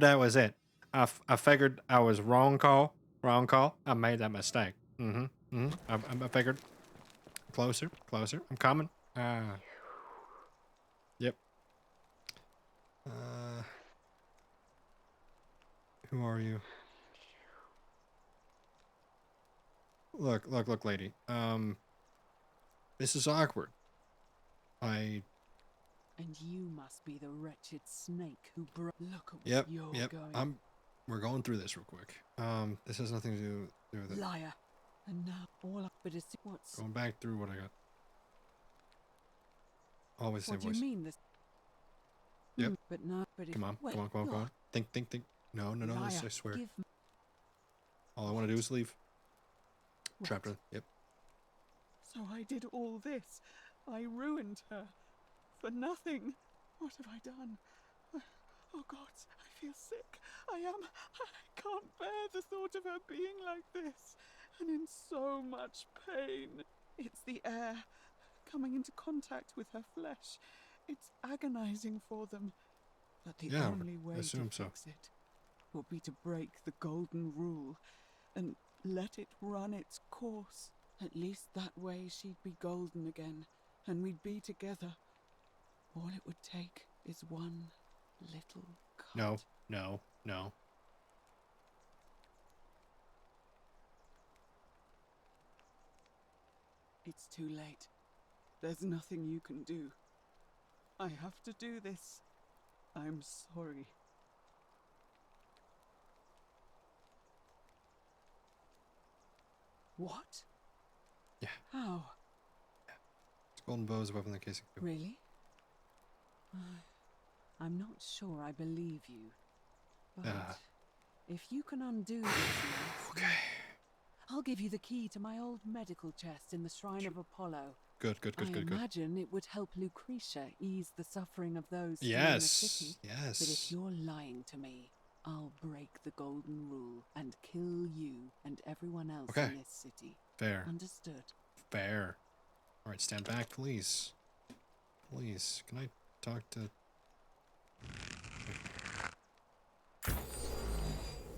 that was it. I figured I was wrong call. I made that mistake. I figured. Closer. I'm coming. Yep. Who are you? Look, lady. This is awkward. And you must be the wretched snake who broke. Look at where you're going. We're going through this real quick. This has nothing to do with it. Liar. And now all up, but it's what's... Going back through what I got. Always same What do voice. you mean this? Yep. But no, but if... Come on. Wait, Come on. Think. No, Liar, I swear. give me... All I want to do is leave. What? Trapped her. Yep. So I did all this. I ruined her. For nothing. What have I done? Oh God, I feel sick. I can't bear the thought of her being like this. And in so much pain. It's the air coming into contact with her flesh. It's agonizing for them. But the only way to fix it will be to break the golden rule and let it run its course. At least that way she'd be golden again, and we'd be together. All it would take is one little cut. No. It's too late. There's nothing you can do. I have to do this. I'm sorry. What? Yeah. How? It's golden bow is a weapon that casing. Really? I'm not sure I believe you. But if you can undo this mess, okay. I'll give you the key to my old medical chest in the Shrine of Apollo. Good. I imagine it would help Lucretia ease the suffering of those still in the city. Yes. But if you're lying to me, I'll break the golden rule and kill you and everyone else in this city. Fair. Understood? Fair. All right, stand back, please. Please, can I talk to...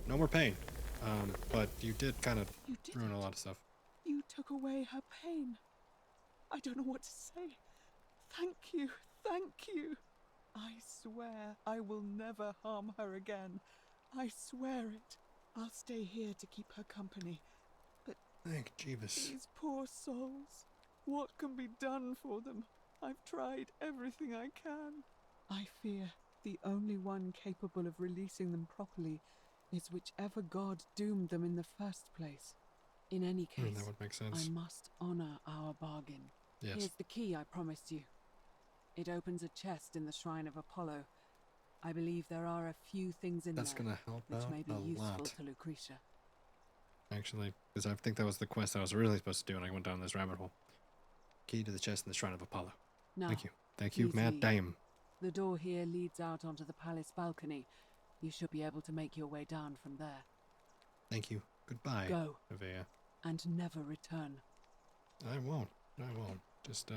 No more pain. But you did kind of ruin a lot of stuff. You took away her pain. I don't know what to say. Thank you. I swear I will never harm her again. I swear it. I'll stay here to keep her company. But Thank Jeebus. these poor souls, what can be done for them? I've tried everything I can. I fear the only one capable of releasing them properly is whichever god doomed them in the first place. In any case, That would make sense. I must honor our bargain. Yes. Here's the key I promised you. It opens a chest in the Shrine of Apollo. I believe there are a few things in That's there gonna help which out may be a useful lot. to Lucretia. Actually, because I think that was the quest I was really supposed to do, and I went down this rabbit hole. Key to the chest in the Shrine of Apollo. Now, Thank you. Thank you, please Matt leave. Dame. The door here leads out onto the palace balcony. You should be able to make your way down from there. Thank you. Goodbye, Go. Nevaeh. And never return. I won't. I won't. Just,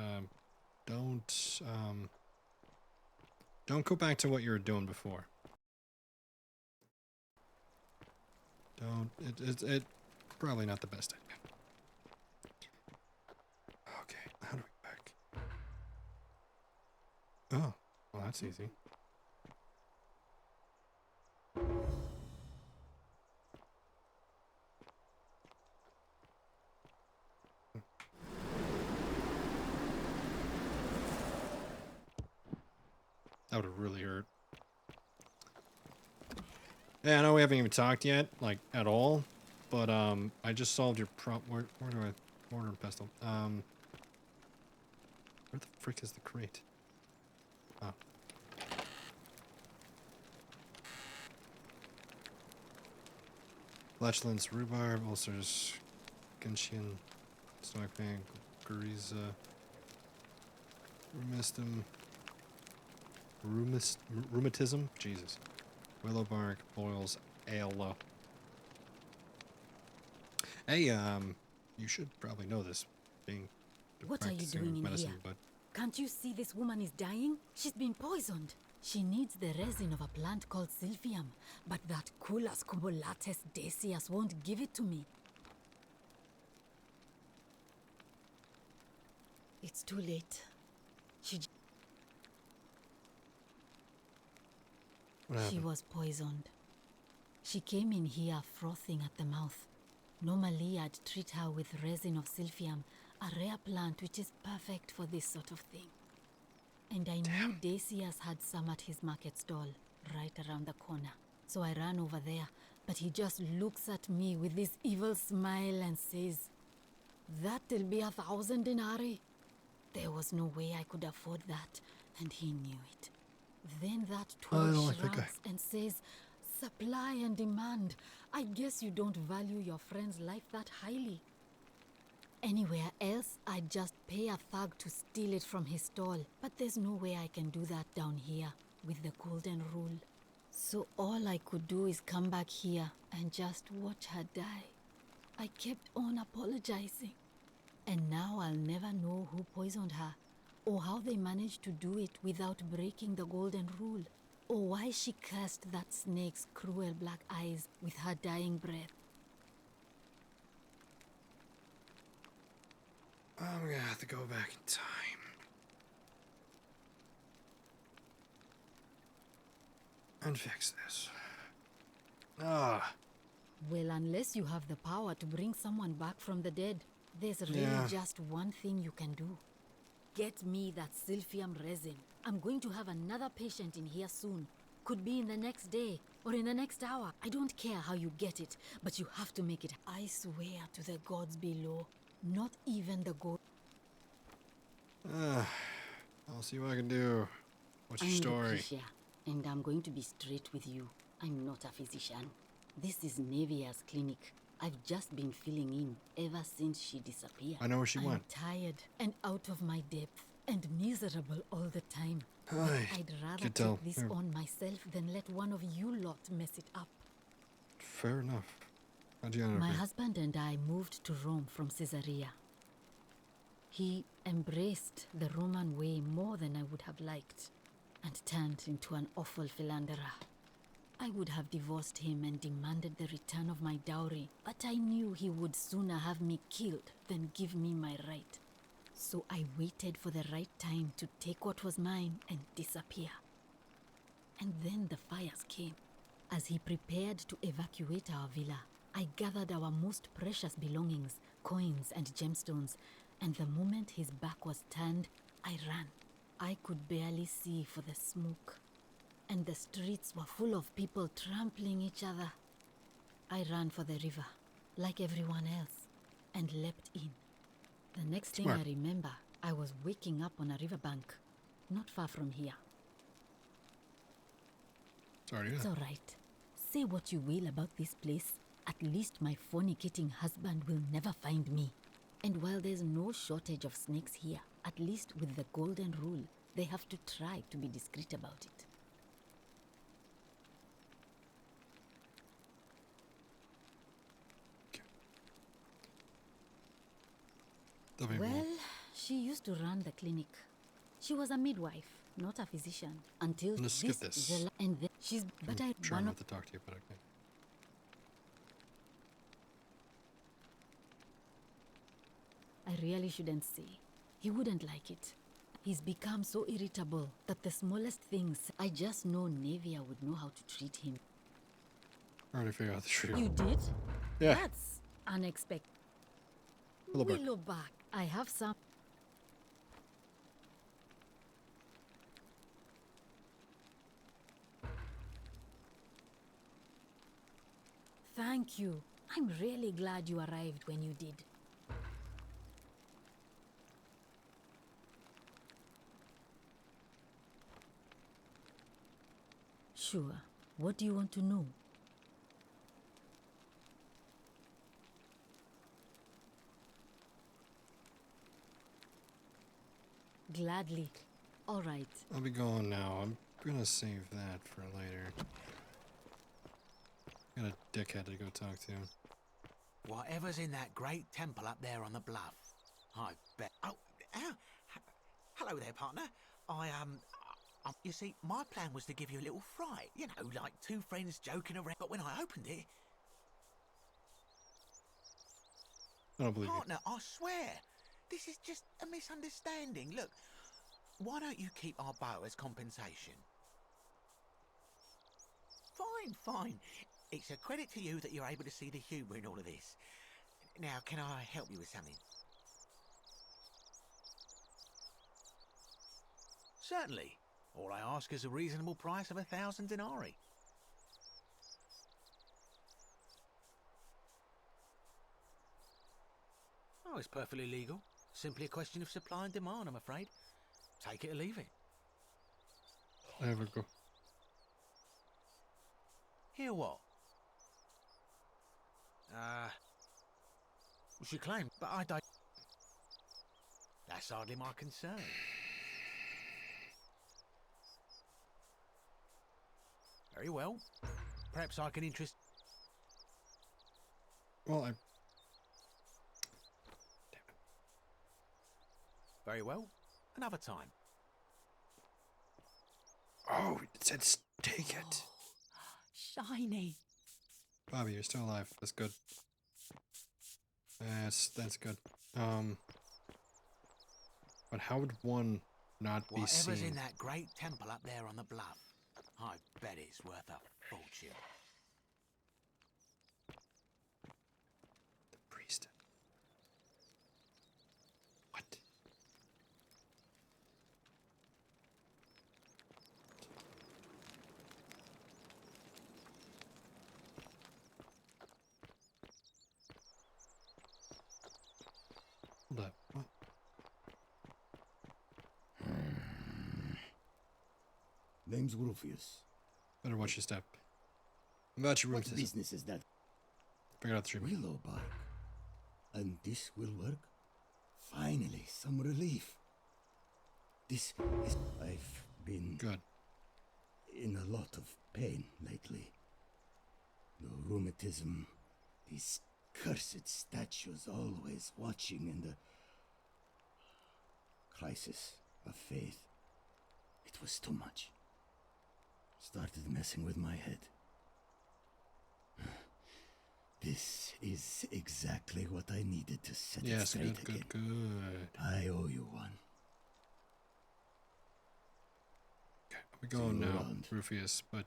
don't go back to what you were doing before. Don't. It probably not the best idea. Okay, how do we back? Oh, well, that's easy. That would have really hurt. Yeah, I know we haven't even talked yet, like, at all. But, I just solved your where do I... Mortar and pestle. Where the frick is the crate? Oh. Flatulence, rhubarb, ulcers, gentian, stomach pain, goriza, rheumatism, Jesus, willow bark, boils, ale. Hey, you should probably know this, being What are you practicing doing in medicine, here? but Can't you see this woman is dying? She's been poisoned. She needs the resin of a plant called silphium, but that Culus cubulatus decius won't give it to me. It's too late. She was poisoned. She came in here frothing at the mouth. Normally, I'd treat her with resin of silphium, a rare plant which is perfect for this sort of thing. And I knew Decius had some at his market stall, right around the corner. So I ran over there, but he just looks at me with this evil smile and says, "That'll be 1,000 denarii." There was no way I could afford that, and he knew it. Then that toy shrugs and says, "Supply and demand. I guess you don't value your friend's life that highly." Anywhere else, I'd just pay a thug to steal it from his stall. But there's no way I can do that down here with the golden rule. So all I could do is come back here and just watch her die. I kept on apologizing. And now I'll never know who poisoned her, or how they managed to do it without breaking the golden rule, or why she cursed that snake's cruel black eyes with her dying breath. I'm gonna have to go back in time. And fix this. Well, unless you have the power to bring someone back from the dead, there's really just one thing you can do. Get me that silphium resin. I'm going to have another patient in here soon. Could be in the next day, or in the next hour. I don't care how you get it, but you have to make it. I swear to the gods below, not even the god. I'll see what I can do. What's your story? Lucretia, and I'm going to be straight with you. I'm not a physician. This is Nevaeh's clinic. I've just been filling in ever since she disappeared. I know where she went. I'm tired and out of my depth and miserable all the time. I'd rather take this on myself than let one of you lot mess it up. Fair enough. How'd you end up My here? husband and I moved to Rome from Caesarea. He embraced the Roman way more than I would have liked and turned into an awful philanderer. I would have divorced him and demanded the return of my dowry, but I knew he would sooner have me killed than give me my right. So I waited for the right time to take what was mine and disappear. And then the fires came. As he prepared to evacuate our villa, I gathered our most precious belongings, coins and gemstones, and the moment his back was turned, I ran. I could barely see for the smoke, and the streets were full of people trampling each other. I ran for the river, like everyone else, and leapt in. The next thing I remember, I was waking up on a riverbank, not far from here. Sorry. It's all right. Say what you will about this place. At least my fornicating husband will never find me. And while there's no shortage of snakes here, at least with the golden rule, they have to try to be discreet about it. Okay. Well, she used to run the clinic. She was a midwife, not a physician, until Let's skip this. And then she's. But I trying not to talk to you, but okay. I really shouldn't say. He wouldn't like it. He's become so irritable that the smallest things, I just know Nevia would know how to treat him. I already figured out the truth. You did? Yeah. That's unexpected. Willowbark. Willowbark. I have some. Thank you. I'm really glad you arrived when you did. Sure. What do you want to know? Gladly. All right. I'll be going now. I'm gonna save that for later. Got a dickhead to go talk to. Whatever's in that great temple up there on the bluff, I bet. Oh, hello there, partner. You see, my plan was to give you a little fright. You know, like two friends joking around. But when I opened it, I don't believe partner, I swear, this is just a misunderstanding. Look, why don't you keep our boat as compensation? Fine. It's a credit to you that you're able to see the humour in all of this. Now, can I help you with something? Certainly. All I ask is a reasonable price of 1,000 denarii. Oh, it's perfectly legal. Simply a question of supply and demand, I'm afraid. Take it or leave it. There we go. Hear what? She claimed, but I don't. That's hardly my concern. Very well. Perhaps I can interest. Well, Damn it. Very well. Another time. Oh, it said take it. Shiny. Bobby, you're still alive. That's good. That's good. But how would one not be seen? Whatever's in that great temple up there on the bluff, I bet it's worth a fortune. The priest. What? Hold up. What? Name's Rufius. Better watch your step. I'm about your room. What business is that? Figure out the treatment. Willowbark. And this will work? Finally, some relief. This is... I've been... Good. In a lot of pain lately. The rheumatism, these cursed statues always watching, and the crisis of faith. It was too much. Started messing with my head. This is exactly what I needed to set it straight again. Good. I owe you one. We See go you now, around. Rufius, but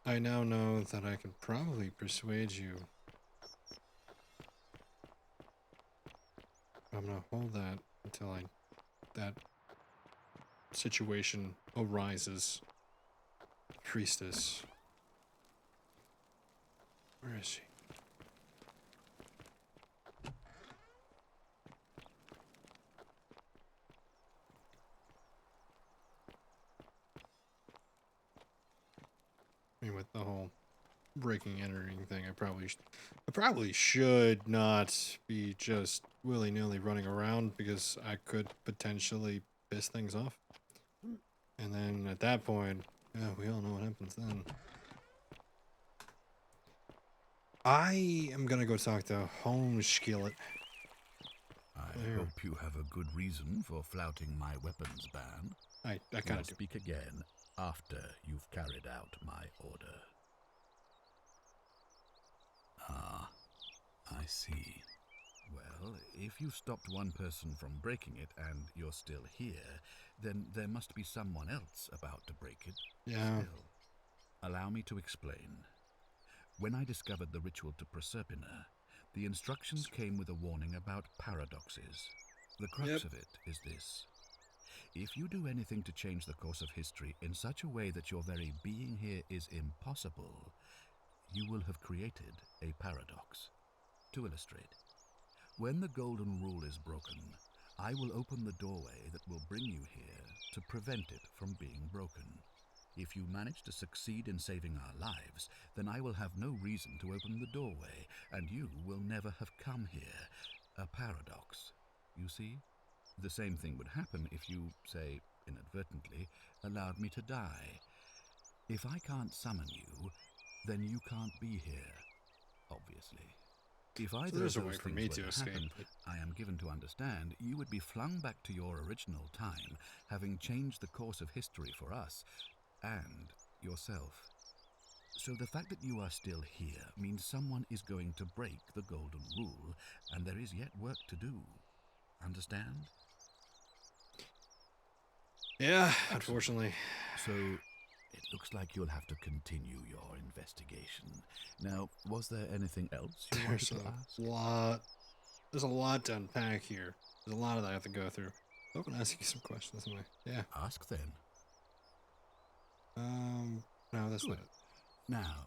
I now know that I can probably persuade you. I'm gonna hold that until that situation arises. Priestess. Where is she? I mean, with the whole breaking entering thing, I probably should not be just willy-nilly running around because I could potentially piss things off. And then at that point, yeah, we all know what happens then. I am gonna go talk to Home Skillet. I hope you have a good reason for flouting my weapons ban. I kind We'll of do. speak again after you've carried out my order. Ah, I see. Well, if you stopped one person from breaking it and you're still here, then there must be someone else about to break it. Yeah. Still, allow me to explain. When I discovered the ritual to Proserpina, the instructions came with a warning about paradoxes. The crux of it is this. If you do anything to change the course of history in such a way that your very being here is impossible, you will have created a paradox. To illustrate, when the Golden Rule is broken, I will open the doorway that will bring you here to prevent it from being broken. If you manage to succeed in saving our lives, then I will have no reason to open the doorway, and you will never have come here. A paradox, you see? The same thing would happen if you, say, inadvertently, allowed me to die. If I can't summon you, then you can't be here, obviously. If either there's a of way those for things me were to to escape, happen, but I am given to understand you would be flung back to your original time, having changed the course of history for us and yourself. So the fact that you are still here means someone is going to break the Golden Rule, and there is yet work to do. Understand? Yeah, unfortunately. So, it looks like you'll have to continue your investigation. Now, was there anything else you wanted to ask? There's a lot to unpack here. There's a lot that I have to go through. I'm going to ask you some questions anyway. Yeah. Ask then. No, that's Good. not it. Now.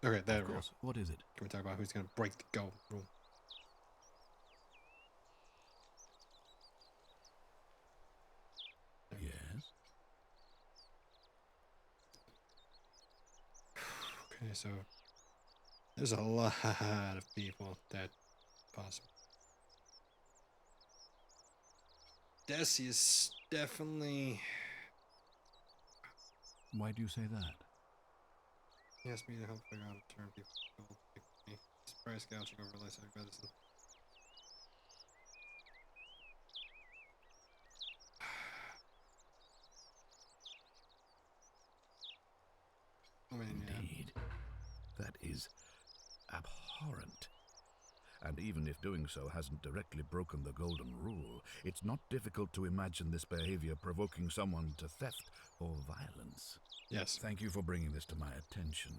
Okay, there of we course. go. What is it? Can we talk about who's going to break the Golden Rule? Yes. Okay, so there's a lot of people that possible. Decius definitely. Why do you say that? He asked me to help figure out how to turn people gold. He's price gouging over licensed medicine. I mean, Indeed. That is abhorrent. And even if doing so hasn't directly broken the Golden Rule, it's not difficult to imagine this behavior provoking someone to theft or violence. Yes. Thank you for bringing this to my attention.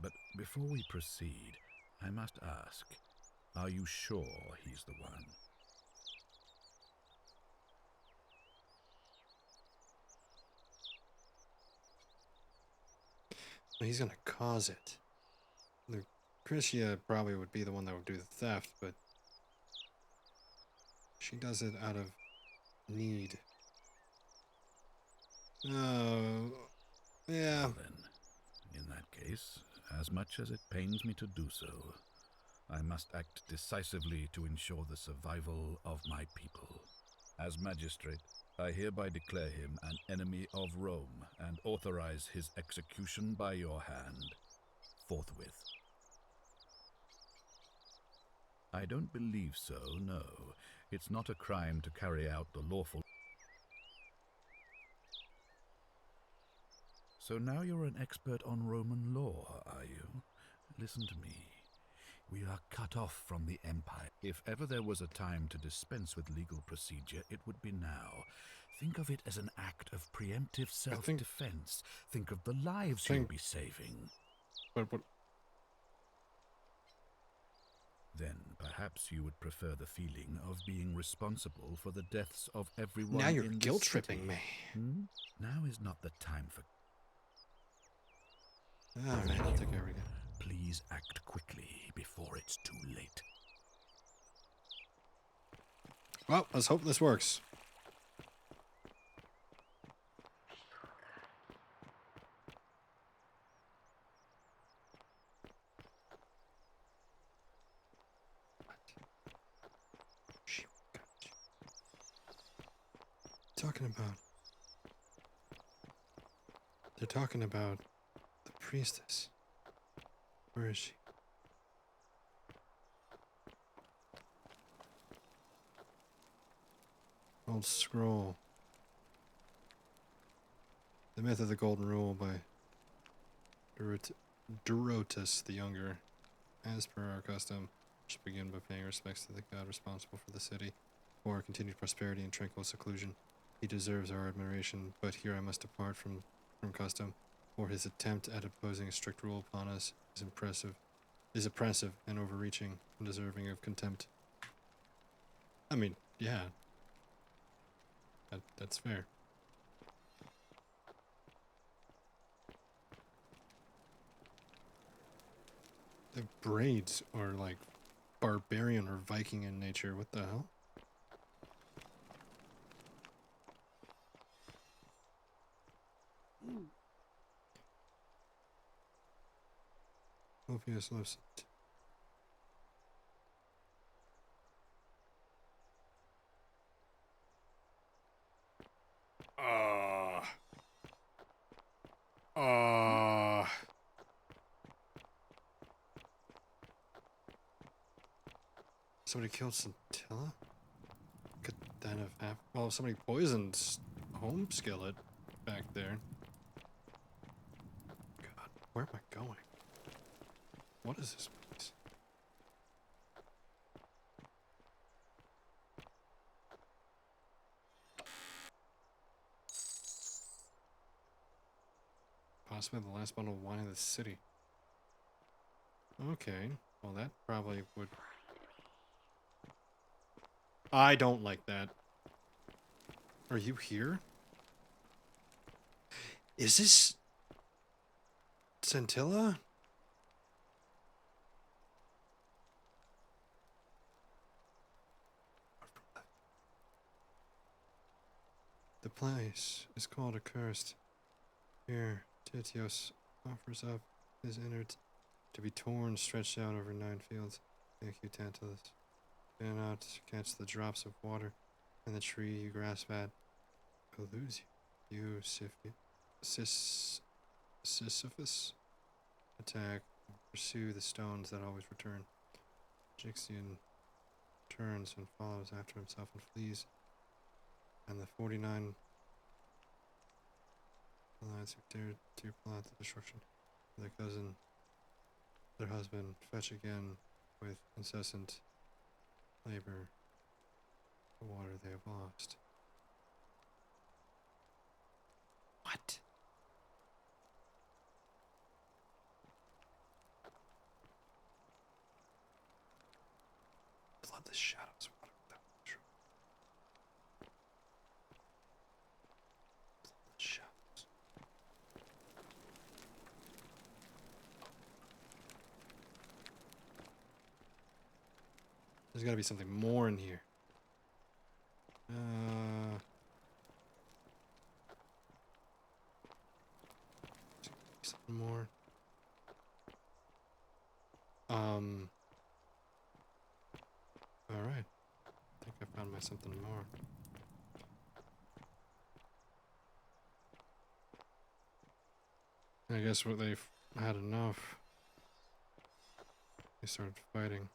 But before we proceed, I must ask, are you sure he's the one? He's gonna cause it. Lucretia probably would be the one that would do the theft, but she does it out of need. Oh, yeah. Well then, in that case, as much as it pains me to do so, I must act decisively to ensure the survival of my people. As magistrate, I hereby declare him an enemy of Rome and authorize his execution by your hand, forthwith. I don't believe so, no. It's not a crime to carry out the lawful. So now you're an expert on Roman law, are you? Listen to me. We are cut off from the Empire. If ever there was a time to dispense with legal procedure, it would be now. Think of it as an act of preemptive self-defense. Think of the lives you'll be saving. But Then perhaps you would prefer the feeling of being responsible for the deaths of everyone now you're in this guilt-tripping city. me. Now is not the time for... Alright, I'll take care of it again. Please act quickly before it's too late. Well, let's hope this works. They're talking about the priestess. Where is she? Old scroll. The Myth of the Golden Rule by Durotus the Younger. As per our custom, we should begin by paying respects to the god responsible for the city, for our continued prosperity and tranquil seclusion. He deserves our admiration, but here I must depart from custom, for his attempt at imposing a strict rule upon us is oppressive and overreaching and deserving of contempt. I mean, yeah. That's fair. The braids are like barbarian or Viking in nature. What the hell? Ophius lives. Somebody killed Scintilla? Could that have happened? Well, somebody poisoned Home Skillet back there. God, where am I going? What is this place? Possibly the last bottle of wine in the city. Okay, well that probably would... I don't like that. Are you here? Is this... Scintilla? The place is called Accursed. Here, Titios offers up his innards to be torn, stretched out over 9 fields. Thank you, Tantalus. Fan out to catch the drops of water, and the tree you grasp at eludes you. You, Sisyphus, attack, pursue the stones that always return. Jixian turns and follows after himself and flees, and the 49 allies who dared to plot the destruction of their cousin, their husband, fetch again with incessant labor the water they have lost. What? Bloodless shadows. Water without control. Bloodless shadows. There's gotta be something more in here. Something more. Alright. I think I found my something more. I guess what they've had enough. They started fighting.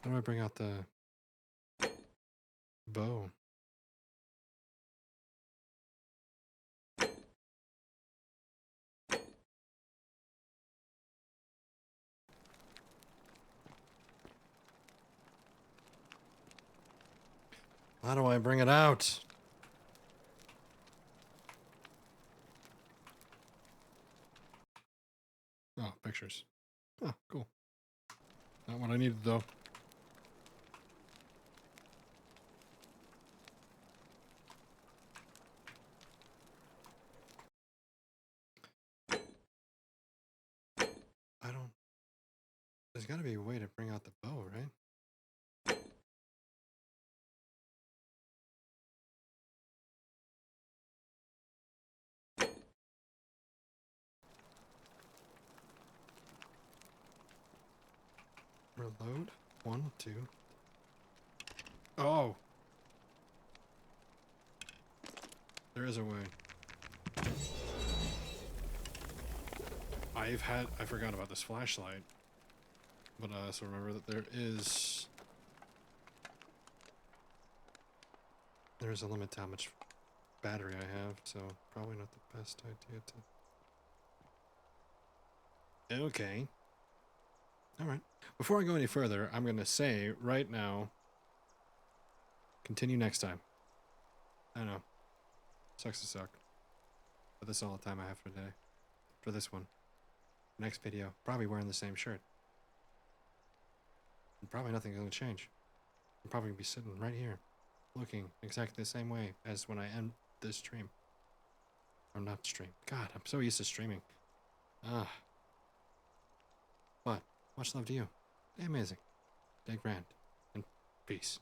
How do I bring out the bow? How do I bring it out? Oh, pictures. Oh, cool. Not what I needed, though. I don't... There's got to be a way to bring out the bow, right? Reload. 1, 2. Oh! There is a way. I forgot about this flashlight. But I also remember that there is a limit to how much battery I have, so probably not the best idea to... Okay. Alright. Before I go any further, I'm going to say right now, continue next time. I know. Sucks to suck. But that's all the time I have for today. For this one. Next video, probably wearing the same shirt. And probably nothing's going to change. I'm probably going to be sitting right here, looking exactly the same way as when I end this stream. Or not stream. God, I'm so used to streaming. But, much love to you. Stay amazing. Stay grand. And peace.